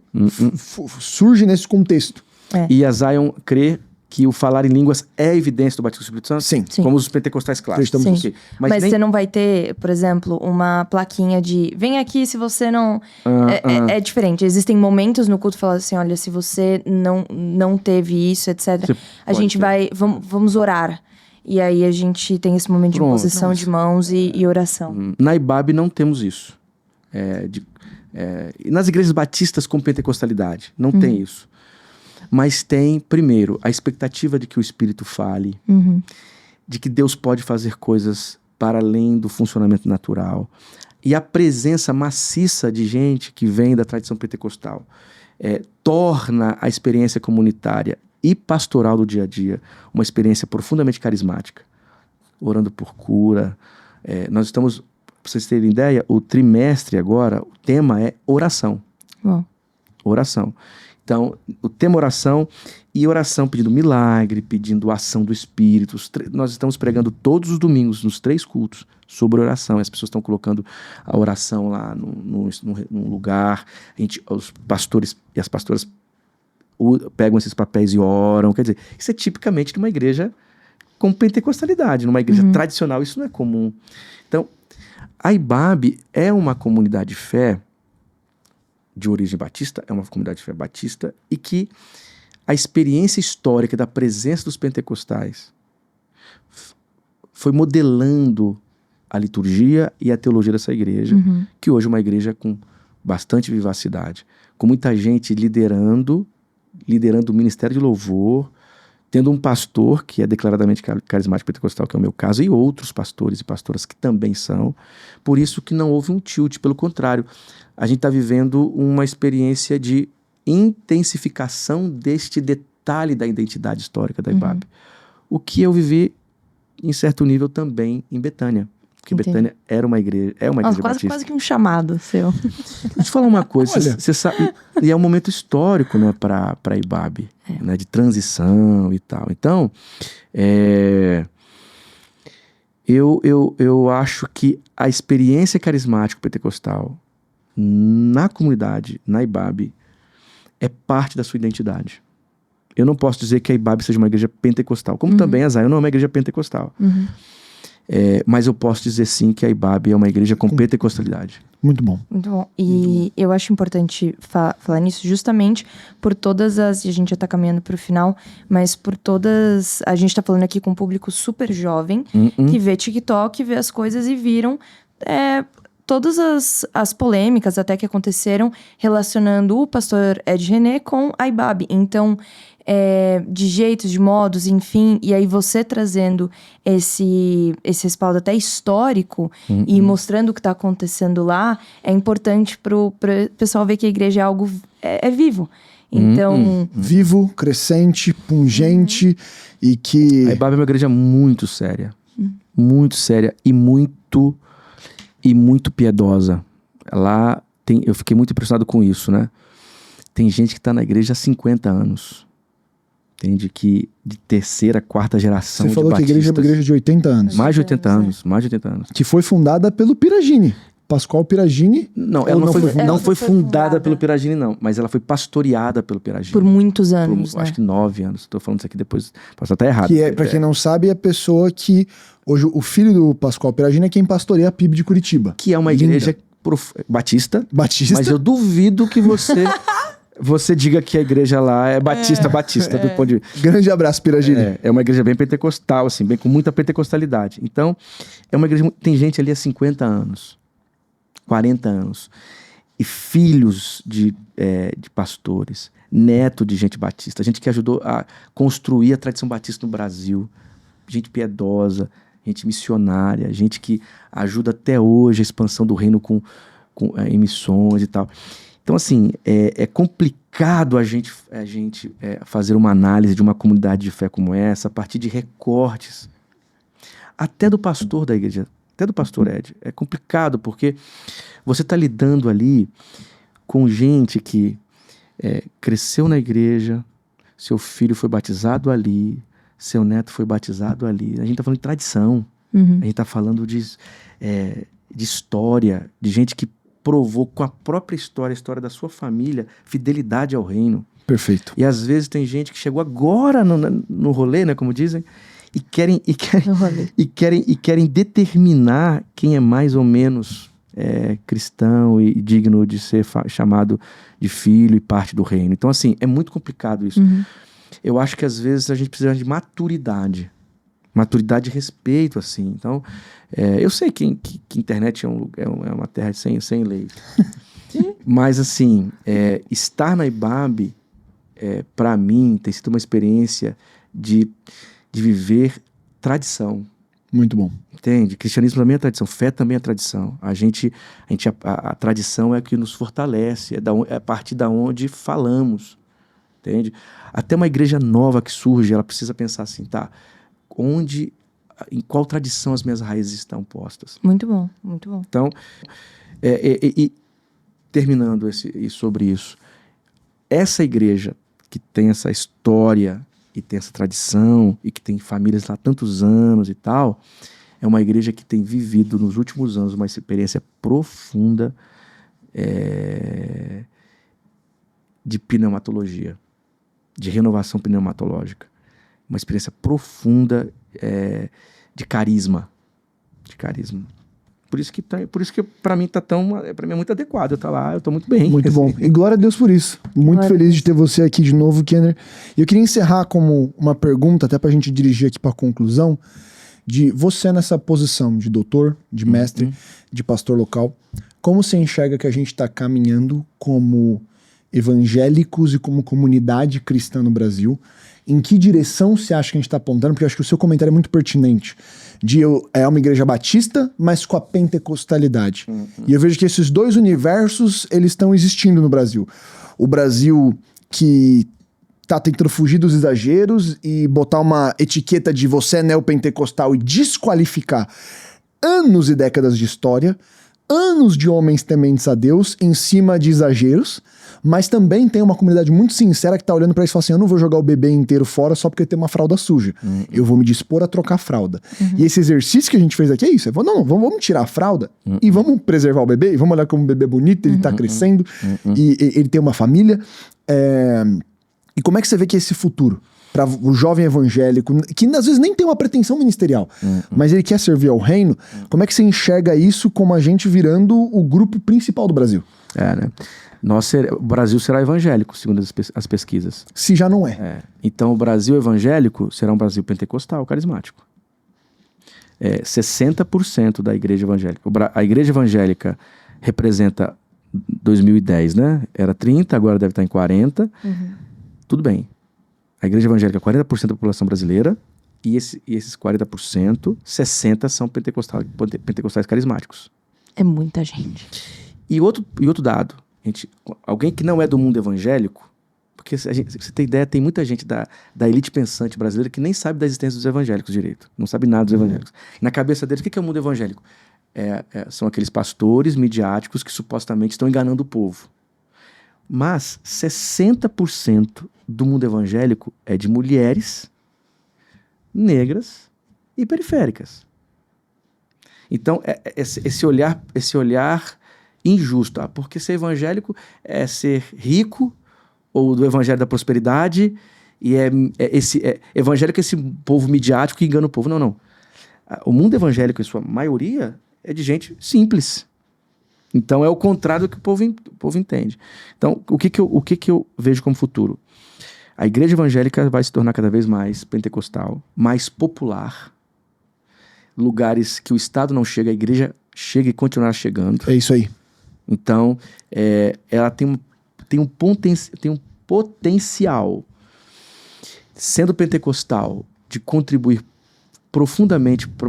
surge nesse contexto. E a Zion crê que o falar em línguas é evidência do batismo do Espírito Santo? Sim. Como os pentecostais clássicos. Sim. Okay. Mas você não vai ter, por exemplo, uma plaquinha de vem aqui se você não... É diferente. Existem momentos no culto que falam assim, olha, se você não teve isso, etc. A gente vai... Vamos orar. E aí a gente tem esse momento de imposição de mãos e oração. Na IBAB não temos isso. E nas igrejas batistas com pentecostalidade, não tem isso. Mas tem, primeiro, a expectativa de que o Espírito fale, de que Deus pode fazer coisas para além do funcionamento natural. E a presença maciça de gente que vem da tradição pentecostal torna a experiência comunitária e pastoral do dia a dia uma experiência profundamente carismática. Orando por cura. Nós estamos, para vocês terem ideia, o trimestre agora, o tema é oração. Oração. Então, o tema oração e oração pedindo milagre, pedindo ação do Espírito. Nós estamos pregando todos os domingos, nos 3 cultos, sobre oração. E as pessoas estão colocando a oração lá num lugar. Os pastores e as pastoras pegam esses papéis e oram. Quer dizer, isso é tipicamente de uma igreja com pentecostalidade. Numa igreja tradicional, isso não é comum. Então, a IBAB é uma comunidade de fé de origem batista, é uma comunidade de fé batista, e que a experiência histórica da presença dos pentecostais foi modelando a liturgia e a teologia dessa igreja, que hoje é uma igreja com bastante vivacidade, com muita gente liderando o ministério de louvor, tendo um pastor que é declaradamente carismático pentecostal, que é o meu caso, e outros pastores e pastoras que também são. Por isso que não houve um tilt, pelo contrário, a gente está vivendo uma experiência de intensificação deste detalhe da identidade histórica da IBAB. O que eu vivi, em certo nível, também em Betânia. Porque Betânia era uma igreja, batista. Quase que um chamado seu. Deixa eu te falar uma coisa, você sabe, e é um momento histórico, né, para a IBAB, né, de transição e tal. Então, eu acho que a experiência carismática pentecostal na comunidade, na IBAB, é parte da sua identidade. Eu não posso dizer que a IBAB seja uma igreja pentecostal, como também a Zion não é uma igreja pentecostal. Mas eu posso dizer sim que a IBAB é uma igreja com pentecostalidade. Muito bom. Muito bom. E eu acho importante falar nisso justamente por todas as... E a gente já tá caminhando pro final, mas por todas... A gente tá falando aqui com um público super jovem, que vê TikTok, vê as coisas e viram... todas as polêmicas até que aconteceram relacionando o pastor Ed René com a IBAB. Então, de jeitos, de modos, enfim, e aí você trazendo esse respaldo até histórico e mostrando o que está acontecendo lá, é importante pro pessoal ver que a igreja é algo vivo. Então... Vivo, crescente, pungente e que... A IBAB é uma igreja muito séria. Muito séria e muito piedosa. Lá eu fiquei muito impressionado com isso, né? Tem gente que está na igreja há 50 anos. entende? Que de terceira, quarta geração Você falou que a igreja é uma igreja de 80 anos. Mais de 80 anos, mais de 80 anos. Que foi fundada pelo Piragini. Pascoal Piragini. Não, ela não foi fundada pelo Piragini, não. Mas ela foi pastoreada pelo Piragini. Por muitos anos, Acho que 9 anos. Estou falando isso aqui depois, posso estar errado. Que é, pra quem não sabe, é a pessoa que... Hoje, o filho do Pascoal Piragini é quem pastoreia a PIB de Curitiba. Que é uma igreja batista. Mas eu duvido que você diga que a igreja lá é batista, do ponto de... Grande abraço, Piragini. É uma igreja bem pentecostal, assim, bem com muita pentecostalidade. Então, é uma igreja... Tem gente ali há 50 anos, 40 anos. E filhos de pastores, neto de gente batista, gente que ajudou a construir a tradição batista no Brasil. Gente piedosa, gente missionária, gente que ajuda até hoje a expansão do reino em missões e tal. Então, assim, é complicado a gente fazer uma análise de uma comunidade de fé como essa a partir de recortes. Até do pastor da igreja, até do pastor Ed. É complicado porque você está lidando ali com gente que cresceu na igreja, seu filho foi batizado ali, seu neto foi batizado ali. A gente está falando de tradição, a gente está falando de história, de gente que provou com a própria história, a história da sua família, fidelidade ao reino. Perfeito. E às vezes tem gente que chegou agora no rolê, né, como dizem, e querem determinar quem é mais ou menos cristão e digno de ser chamado de filho e parte do reino. Então, assim, é muito complicado isso. Eu acho que às vezes a gente precisa de maturidade e respeito, assim. Então, eu sei que internet é uma terra sem lei. Mas, assim, estar na IBAB, para mim, tem sido uma experiência de viver tradição. Muito bom. Entende? Cristianismo também é tradição, fé também é tradição. A tradição é que nos fortalece, é a partir da onde falamos. Entende? Até uma igreja nova que surge, ela precisa pensar assim, tá? Em qual tradição as minhas raízes estão postas? Muito bom, muito bom. Então, terminando sobre isso, essa igreja que tem essa história e tem essa tradição e que tem famílias lá há tantos anos e tal, é uma igreja que tem vivido nos últimos anos uma experiência profunda de pneumatologia, de renovação pneumatológica. Uma experiência profunda de carisma. Por isso que para mim para mim é muito adequado eu estar lá, eu estou muito bem. Muito bom. E glória a Deus por isso. Muito feliz de ter você aqui de novo, Kenner. E eu queria encerrar como uma pergunta, até para a gente dirigir aqui para a conclusão, de você nessa posição de doutor, de mestre, de pastor local, como você enxerga que a gente está caminhando como evangélicos e como comunidade cristã no Brasil? Em que direção você acha que a gente está apontando? Porque eu acho que o seu comentário é muito pertinente. É uma igreja batista, mas com a pentecostalidade. E eu vejo que esses dois universos, eles estão existindo no Brasil. O Brasil que tá tentando fugir dos exageros e botar uma etiqueta de você é neopentecostal e desqualificar anos e décadas de história, anos de homens tementes a Deus em cima de exageros. Mas também tem uma comunidade muito sincera que tá olhando pra isso e fala assim, eu não vou jogar o bebê inteiro fora só porque tem uma fralda suja. Eu vou me dispor a trocar a fralda. E esse exercício que a gente fez aqui é isso. Vamos tirar a fralda e vamos preservar o bebê. E vamos olhar como o bebê é bonito, ele tá crescendo. E ele tem uma família. E como é que você vê que é esse futuro? Para o jovem evangélico, que às vezes nem tem uma pretensão ministerial, mas ele quer servir ao reino. Como é que você enxerga isso como a gente virando o grupo principal do Brasil? Né? O Brasil será evangélico, segundo as pesquisas. Se já não é. Então, o Brasil evangélico será um Brasil pentecostal, carismático. 60% da igreja evangélica. A igreja evangélica representa 2010, né? Era 30, agora deve estar em 40. Tudo bem. A igreja evangélica é 40% da população brasileira e esses 40%, 60% são pentecostais carismáticos. É muita gente. E outro dado. Alguém que não é do mundo evangélico, porque você tem ideia, tem muita gente da elite pensante brasileira que nem sabe da existência dos evangélicos direito, não sabe nada dos evangélicos. E na cabeça deles, o que é o mundo evangélico? São aqueles pastores midiáticos que supostamente estão enganando o povo. Mas 60% do mundo evangélico é de mulheres negras e periféricas. Então, esse olhar injusto. Porque ser evangélico é ser rico, ou do evangelho da prosperidade, e evangélico é esse povo midiático que engana o povo. Não. O mundo evangélico, em sua maioria, é de gente simples. Então, é o contrário do que o povo entende. Então, o que eu vejo como futuro? A igreja evangélica vai se tornar cada vez mais pentecostal, mais popular. Lugares que o Estado não chega, a igreja chega e continuará chegando. É isso aí. Então, ela tem um potencial, sendo pentecostal, de contribuir profundamente para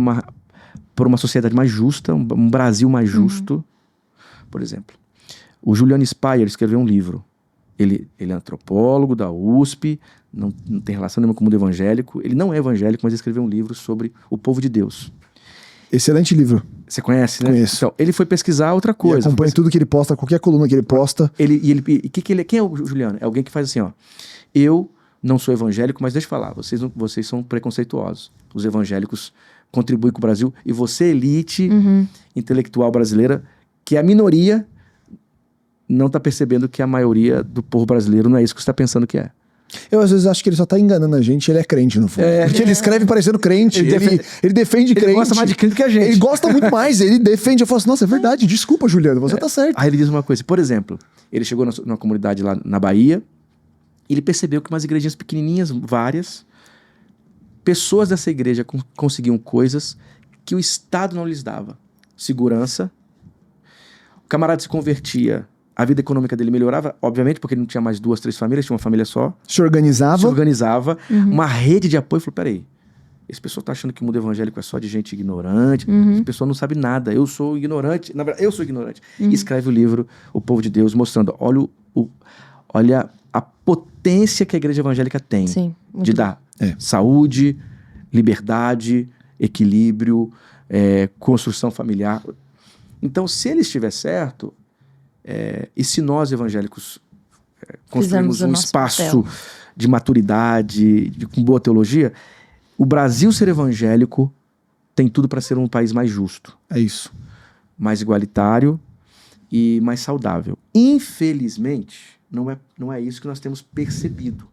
uma sociedade mais justa, um Brasil mais justo. Por exemplo, o Julian Speyer escreveu um livro. Ele é antropólogo da USP, não tem relação nenhuma com o mundo evangélico. Ele não é evangélico, mas escreveu um livro sobre o povo de Deus. Excelente livro. Você conhece, né? Conheço. Então, ele foi pesquisar outra coisa. E acompanha tudo que ele posta, qualquer coluna que ele posta. Quem é o Juliano? É alguém que faz assim, ó. Eu não sou evangélico, mas deixa eu falar, vocês são preconceituosos. Os evangélicos contribuem com o Brasil, e você, elite intelectual brasileira, que é a minoria, não está percebendo que a maioria do povo brasileiro não é isso que você está pensando que é. Eu às vezes acho que ele só tá enganando a gente, ele é crente no fundo. Porque ele escreve parecendo crente, ele defende crente. Ele gosta mais de crente que a gente. Ele gosta muito mais, ele defende. Eu falo assim, nossa, é verdade, desculpa, Juliano, você tá certo. Aí ele diz uma coisa, por exemplo, ele chegou numa comunidade lá na Bahia, e ele percebeu que umas igrejinhas pequenininhas, várias, pessoas dessa igreja conseguiam coisas que o Estado não lhes dava. Segurança. O camarada se convertia, a vida econômica dele melhorava, obviamente, porque ele não tinha mais 2, 3 famílias, tinha uma família só. Se organizava. Uma rede de apoio. Falou, peraí, esse pessoal tá achando que o mundo evangélico é só de gente ignorante. Esse pessoal não sabe nada. Eu sou ignorante. Na verdade, eu sou ignorante. E escreve o livro O Povo de Deus, mostrando, olha a potência que a igreja evangélica tem. Sim, de dar saúde, liberdade, equilíbrio, construção familiar. Então, se ele estiver certo, e se nós evangélicos construirmos um espaço de maturidade, com boa teologia, o Brasil ser evangélico tem tudo para ser um país mais justo. É isso. Mais igualitário e mais saudável. Infelizmente, não é isso que nós temos percebido.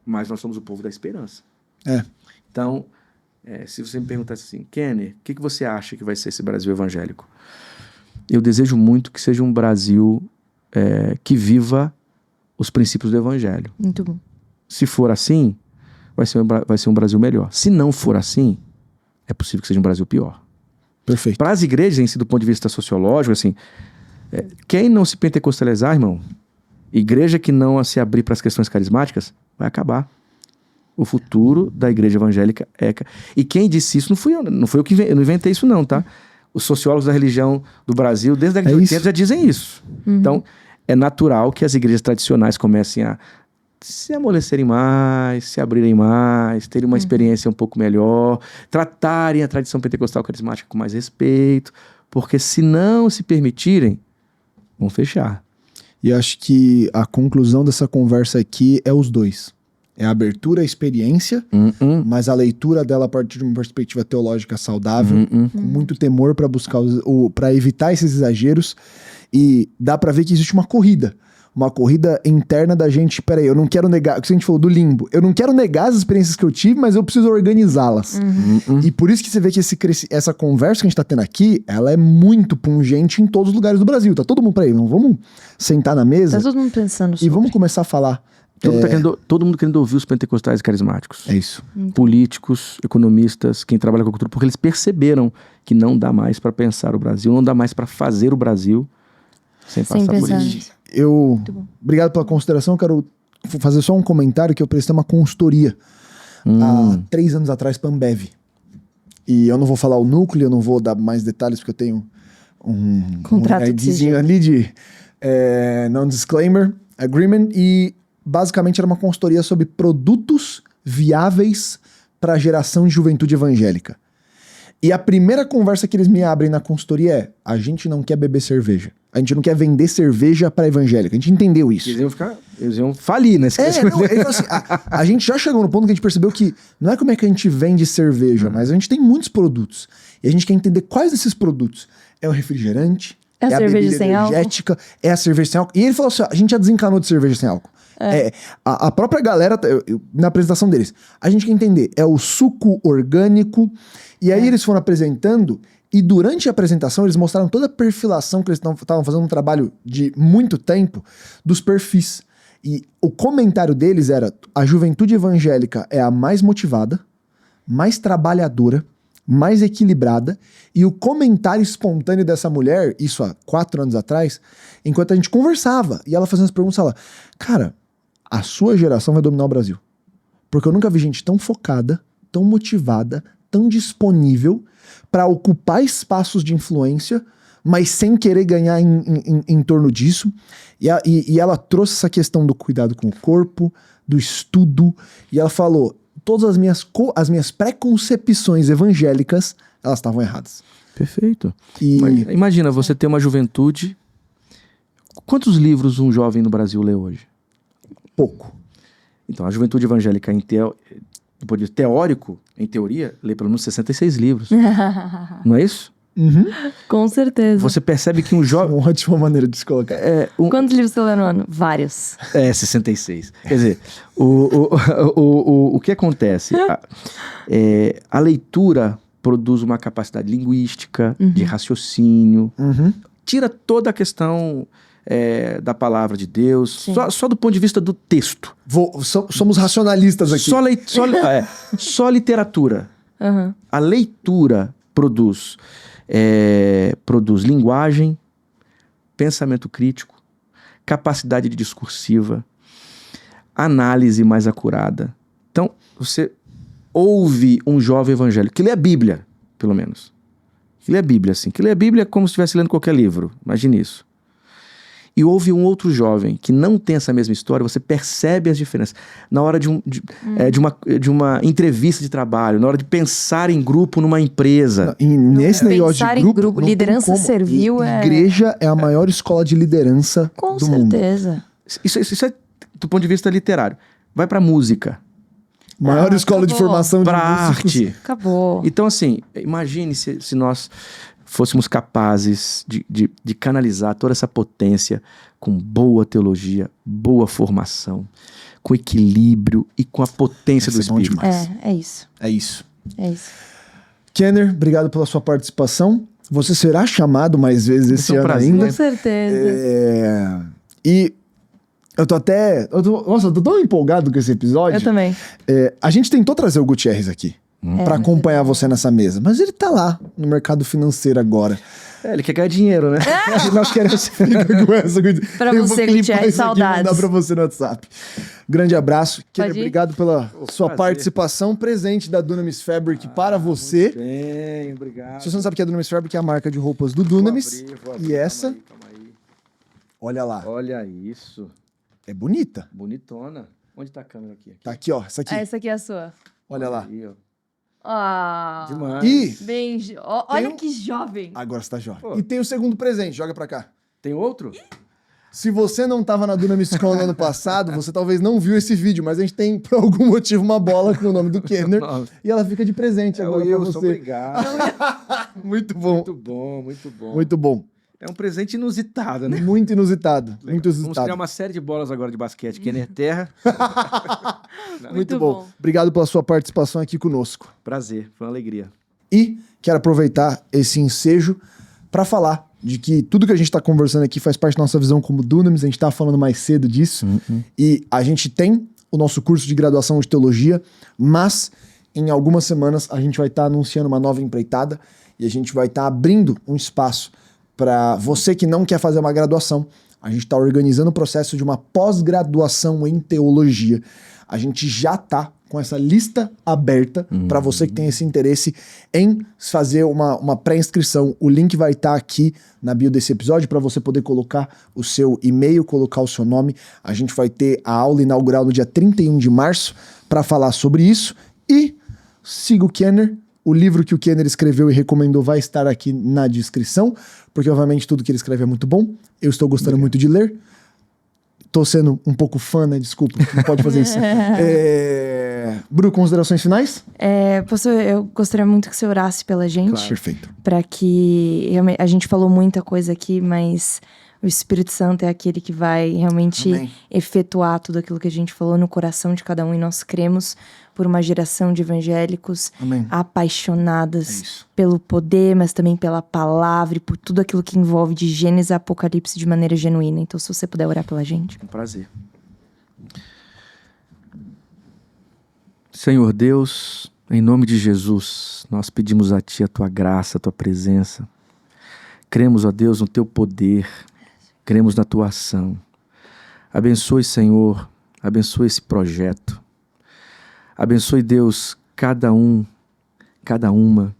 Mas nós somos o povo da esperança. Então, se você me perguntasse assim, Kenner, o que você acha que vai ser esse Brasil evangélico? Eu desejo muito que seja um Brasil que viva os princípios do evangelho. Muito bom. Se for assim, vai ser um Brasil melhor. Se não for assim, é possível que seja um Brasil pior. Perfeito. Para as igrejas, em si, do ponto de vista sociológico, assim, quem não se pentecostalizar, irmão, igreja que não se abrir para as questões carismáticas, vai acabar. O futuro da igreja evangélica E quem disse isso não foi eu que eu não inventei isso não, tá? Os sociólogos da religião do Brasil, desde a década de 80, já dizem isso. Então, é natural que as igrejas tradicionais comecem a se amolecerem mais, se abrirem mais, terem uma experiência um pouco melhor, tratarem a tradição pentecostal carismática com mais respeito, porque se não se permitirem, vão fechar. E acho que a conclusão dessa conversa aqui é os dois. É a abertura à experiência, mas a leitura dela a partir de uma perspectiva teológica saudável, com muito temor para buscar para evitar esses exageros. E dá para ver que existe uma corrida interna da gente. Peraí, eu não quero negar, o que a gente falou do limbo, eu não quero negar as experiências que eu tive, mas eu preciso organizá-las. E por isso que você vê que essa conversa que a gente tá tendo aqui, ela é muito pungente em todos os lugares do Brasil. Tá todo mundo, peraí, não vamos sentar na mesa, tá todo mundo pensando sobre. E vamos começar a falar. Todo mundo querendo ouvir os pentecostais carismáticos. É isso. Políticos, economistas, quem trabalha com a cultura, porque eles perceberam que não dá mais para pensar o Brasil, não dá mais para fazer o Brasil sem passar por isso. Obrigado pela consideração. Quero fazer só um comentário que eu prestei uma consultoria há 3 anos atrás para a Ambev. E eu não vou falar o núcleo, eu não vou dar mais detalhes porque eu tenho um contrato ali de non-disclaimer agreement, e basicamente era uma consultoria sobre produtos viáveis para a geração de juventude evangélica. E a primeira conversa que eles me abrem na consultoria é: a gente não quer beber cerveja. A gente não quer vender cerveja pra evangélica. A gente entendeu isso. Eles iam falir nesse caso. Assim, a gente já chegou no ponto que a gente percebeu que não é como é que a gente vende cerveja, mas a gente tem muitos produtos. E a gente quer entender quais desses produtos. É o refrigerante, é a cerveja sem energética, álcool. É a cerveja sem álcool. E ele falou assim: a gente já desencanou de cerveja sem álcool. A própria galera, na apresentação deles, a gente quer entender, é o suco orgânico. E aí eles foram apresentando, e durante a apresentação eles mostraram toda a perfilação que eles estavam fazendo um trabalho de muito tempo dos perfis. E o comentário deles era: a juventude evangélica é a mais motivada, mais trabalhadora, mais equilibrada. E o comentário espontâneo dessa mulher, isso há 4 anos atrás, enquanto a gente conversava, e ela fazendo as perguntas, ela: cara, a sua geração vai dominar o Brasil. Porque eu nunca vi gente tão focada, tão motivada, tão disponível para ocupar espaços de influência, mas sem querer ganhar em torno disso. E ela trouxe essa questão do cuidado com o corpo, do estudo, e ela falou: todas as minhas preconcepções evangélicas, elas estavam erradas. Perfeito. Imagina, você ter uma juventude... Quantos livros um jovem no Brasil lê hoje? Pouco. Então, a juventude evangélica, do ponto de vista teórico, em teoria, lê pelo menos 66 livros. Não é isso? Uhum. Com certeza. Você percebe que um jovem... Uma ótima maneira de se colocar. Quantos livros você lê no ano? Vários. 66. Quer dizer, o que acontece? A leitura produz uma capacidade linguística, de raciocínio, tira toda a questão... da palavra de Deus, só do ponto de vista do texto. Somos racionalistas aqui. Só literatura. A leitura produz linguagem, pensamento crítico, capacidade de discursiva, análise mais acurada. Então, você ouve um jovem evangélico que lê a Bíblia, pelo menos. Que lê a Bíblia, assim. Que lê a Bíblia como se estivesse lendo qualquer livro. Imagine isso. E houve um outro jovem que não tem essa mesma história, você percebe as diferenças. Na hora de uma entrevista de trabalho, na hora de pensar em grupo numa empresa. E nesse negócio de grupo, liderança servil Igreja é a maior escola de liderança do mundo. Com certeza. Isso é do ponto de vista literário. Vai pra música. Maior escola de formação de músicos. Arte. Acabou. Então, assim, imagine se nós... fôssemos capazes de canalizar toda essa potência com boa teologia, boa formação, com equilíbrio e com a potência do Espírito. É isso. É isso. É isso. Kenner, obrigado pela sua participação. Você será chamado mais vezes esse ano ainda. Com certeza. E eu tô tão empolgado com esse episódio. Eu também. A gente tentou trazer o Gutierrez aqui. Pra acompanhar você nessa mesa. Mas ele tá lá, no mercado financeiro agora. Ele quer ganhar dinheiro, né? Nós queremos ficar com essa coisa. Pra você, Gutierrez, saudades. Vou mandar pra você no WhatsApp. Grande abraço. Obrigado pela sua participação. Presente da Dunamis Fabric para você. Muito bem, obrigado. Se você não sabe o que é Dunamis Fabric, é a marca de roupas do Dunamis. Vou abrir, e essa... Calma aí. Olha lá. Olha isso. É bonita. Bonitona. Onde tá a câmera aqui? Tá aqui, ó. Essa aqui. Essa aqui é a sua. Olha lá. Aí, ó. Demais. E bem, olha que jovem. Agora você tá jovem. E tem o segundo presente, joga pra cá. Tem outro? Se você não tava na Dunamis Con no ano passado, você talvez não viu esse vídeo, mas a gente tem, por algum motivo, uma bola com o nome do Kenner. E ela fica de presente agora pra você. Obrigado. Muito bom. Muito bom, muito bom. Muito bom. É um presente inusitado, né? Muito inusitado. Muito inusitado. Vamos criar uma série de bolas agora de basquete. Kenner Terra. Muito bom. Obrigado pela sua participação aqui conosco. Prazer, foi uma alegria. E quero aproveitar esse ensejo para falar de que tudo que a gente está conversando aqui faz parte da nossa visão como Dunamis. A gente estava falando mais cedo disso. E a gente tem o nosso curso de graduação de teologia, mas em algumas semanas a gente vai estar anunciando uma nova empreitada e a gente vai estar abrindo um espaço para você que não quer fazer uma graduação. A gente está organizando o processo de uma pós-graduação em teologia. A gente já está com essa lista aberta para você que tem esse interesse em fazer uma pré-inscrição. O link vai estar aqui na bio desse episódio para você poder colocar o seu e-mail, colocar o seu nome. A gente vai ter a aula inaugural no dia 31 de março para falar sobre isso. E siga o Kenner, O livro que o Kenner escreveu e recomendou vai estar aqui na descrição, porque obviamente tudo que ele escreve é muito bom. Eu estou gostando muito de ler. Tô sendo um pouco fã, né? Desculpa, não pode fazer isso. Bru, considerações finais? Pastor, eu gostaria muito que você orasse pela gente. Claro. Perfeito. Para que... A gente falou muita coisa aqui, mas o Espírito Santo é aquele que vai realmente efetuar tudo aquilo que a gente falou no coração de cada um. E nós cremos por uma geração de evangélicos apaixonadas pelo poder, mas também pela palavra e por tudo aquilo que envolve de Gênesis a Apocalipse de maneira genuína. Então, se você puder orar pela gente. Um prazer. Senhor Deus, em nome de Jesus, nós pedimos a Ti a Tua graça, a Tua presença. Cremos, ó Deus, no Teu poder, cremos na Tua ação. Abençoe, Senhor, abençoe esse projeto. Abençoe, Deus, cada um, cada uma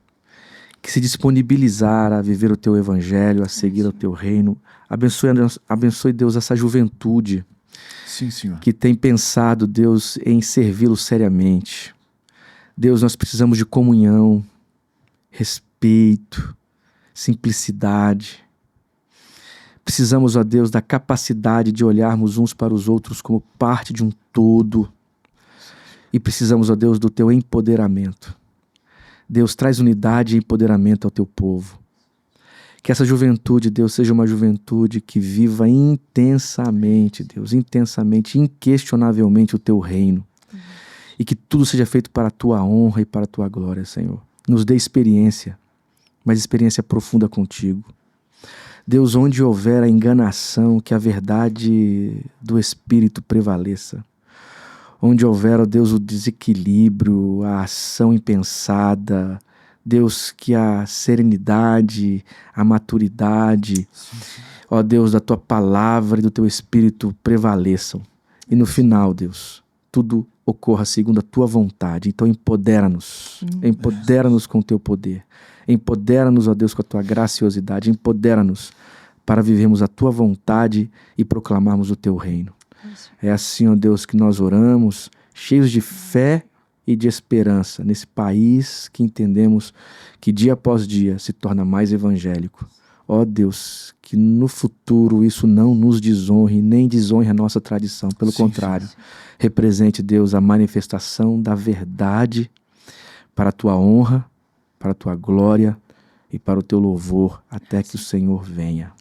que se disponibilizar a viver o Teu evangelho, a seguir o Teu reino. Abençoe, Deus, essa juventude. Sim, Senhor. Que tem pensado, Deus, em servi-lo seriamente. Deus, nós precisamos de comunhão, respeito, simplicidade. Precisamos, ó Deus, da capacidade de olharmos uns para os outros como parte de um todo. E precisamos, ó Deus, do Teu empoderamento. Deus, traz unidade e empoderamento ao Teu povo. Que essa juventude, Deus, seja uma juventude que viva intensamente, Deus, intensamente, inquestionavelmente o Teu reino. E que tudo seja feito para a Tua honra e para a Tua glória, Senhor. Nos dê experiência, mas experiência profunda contigo. Deus, onde houver a enganação, que a verdade do Espírito prevaleça. Onde houver, ó Deus, o desequilíbrio, a ação impensada, Deus, que a serenidade, a maturidade, ó Deus, da Tua palavra e do Teu Espírito prevaleçam. E no final, Deus, tudo ocorra segundo a Tua vontade. Então empodera-nos, empodera-nos com o Teu poder. Empodera-nos, ó Deus, com a Tua graciosidade. Empodera-nos para vivermos a Tua vontade e proclamarmos o Teu reino. É assim, ó Deus, que nós oramos, cheios de fé e de esperança, nesse país que entendemos que dia após dia se torna mais evangélico. Ó Deus, que no futuro isso não nos desonre, nem desonre a nossa tradição. Pelo contrário, represente, Deus, a manifestação da verdade para a Tua honra, para a Tua glória e para o Teu louvor, até que o Senhor venha.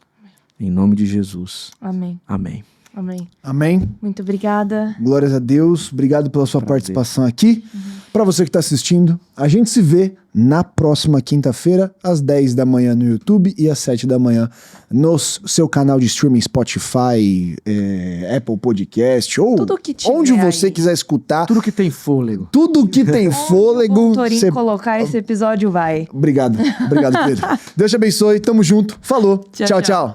Em nome de Jesus. Amém. Amém. Amém. Amém. Muito obrigada. Glórias a Deus. Obrigado pela sua participação aqui. Para você que está assistindo, a gente se vê na próxima quinta-feira, às 10 da manhã no YouTube e às 7 da manhã no seu canal de streaming Spotify, Apple Podcast ou tudo que tiver onde você aí. Quiser escutar. Tudo que tem fôlego. Tudo que tem fôlego. O Torinho colocar esse episódio vai. Obrigado. Obrigado, Pedro. Deus te abençoe. Tamo junto. Falou. Tchau, tchau.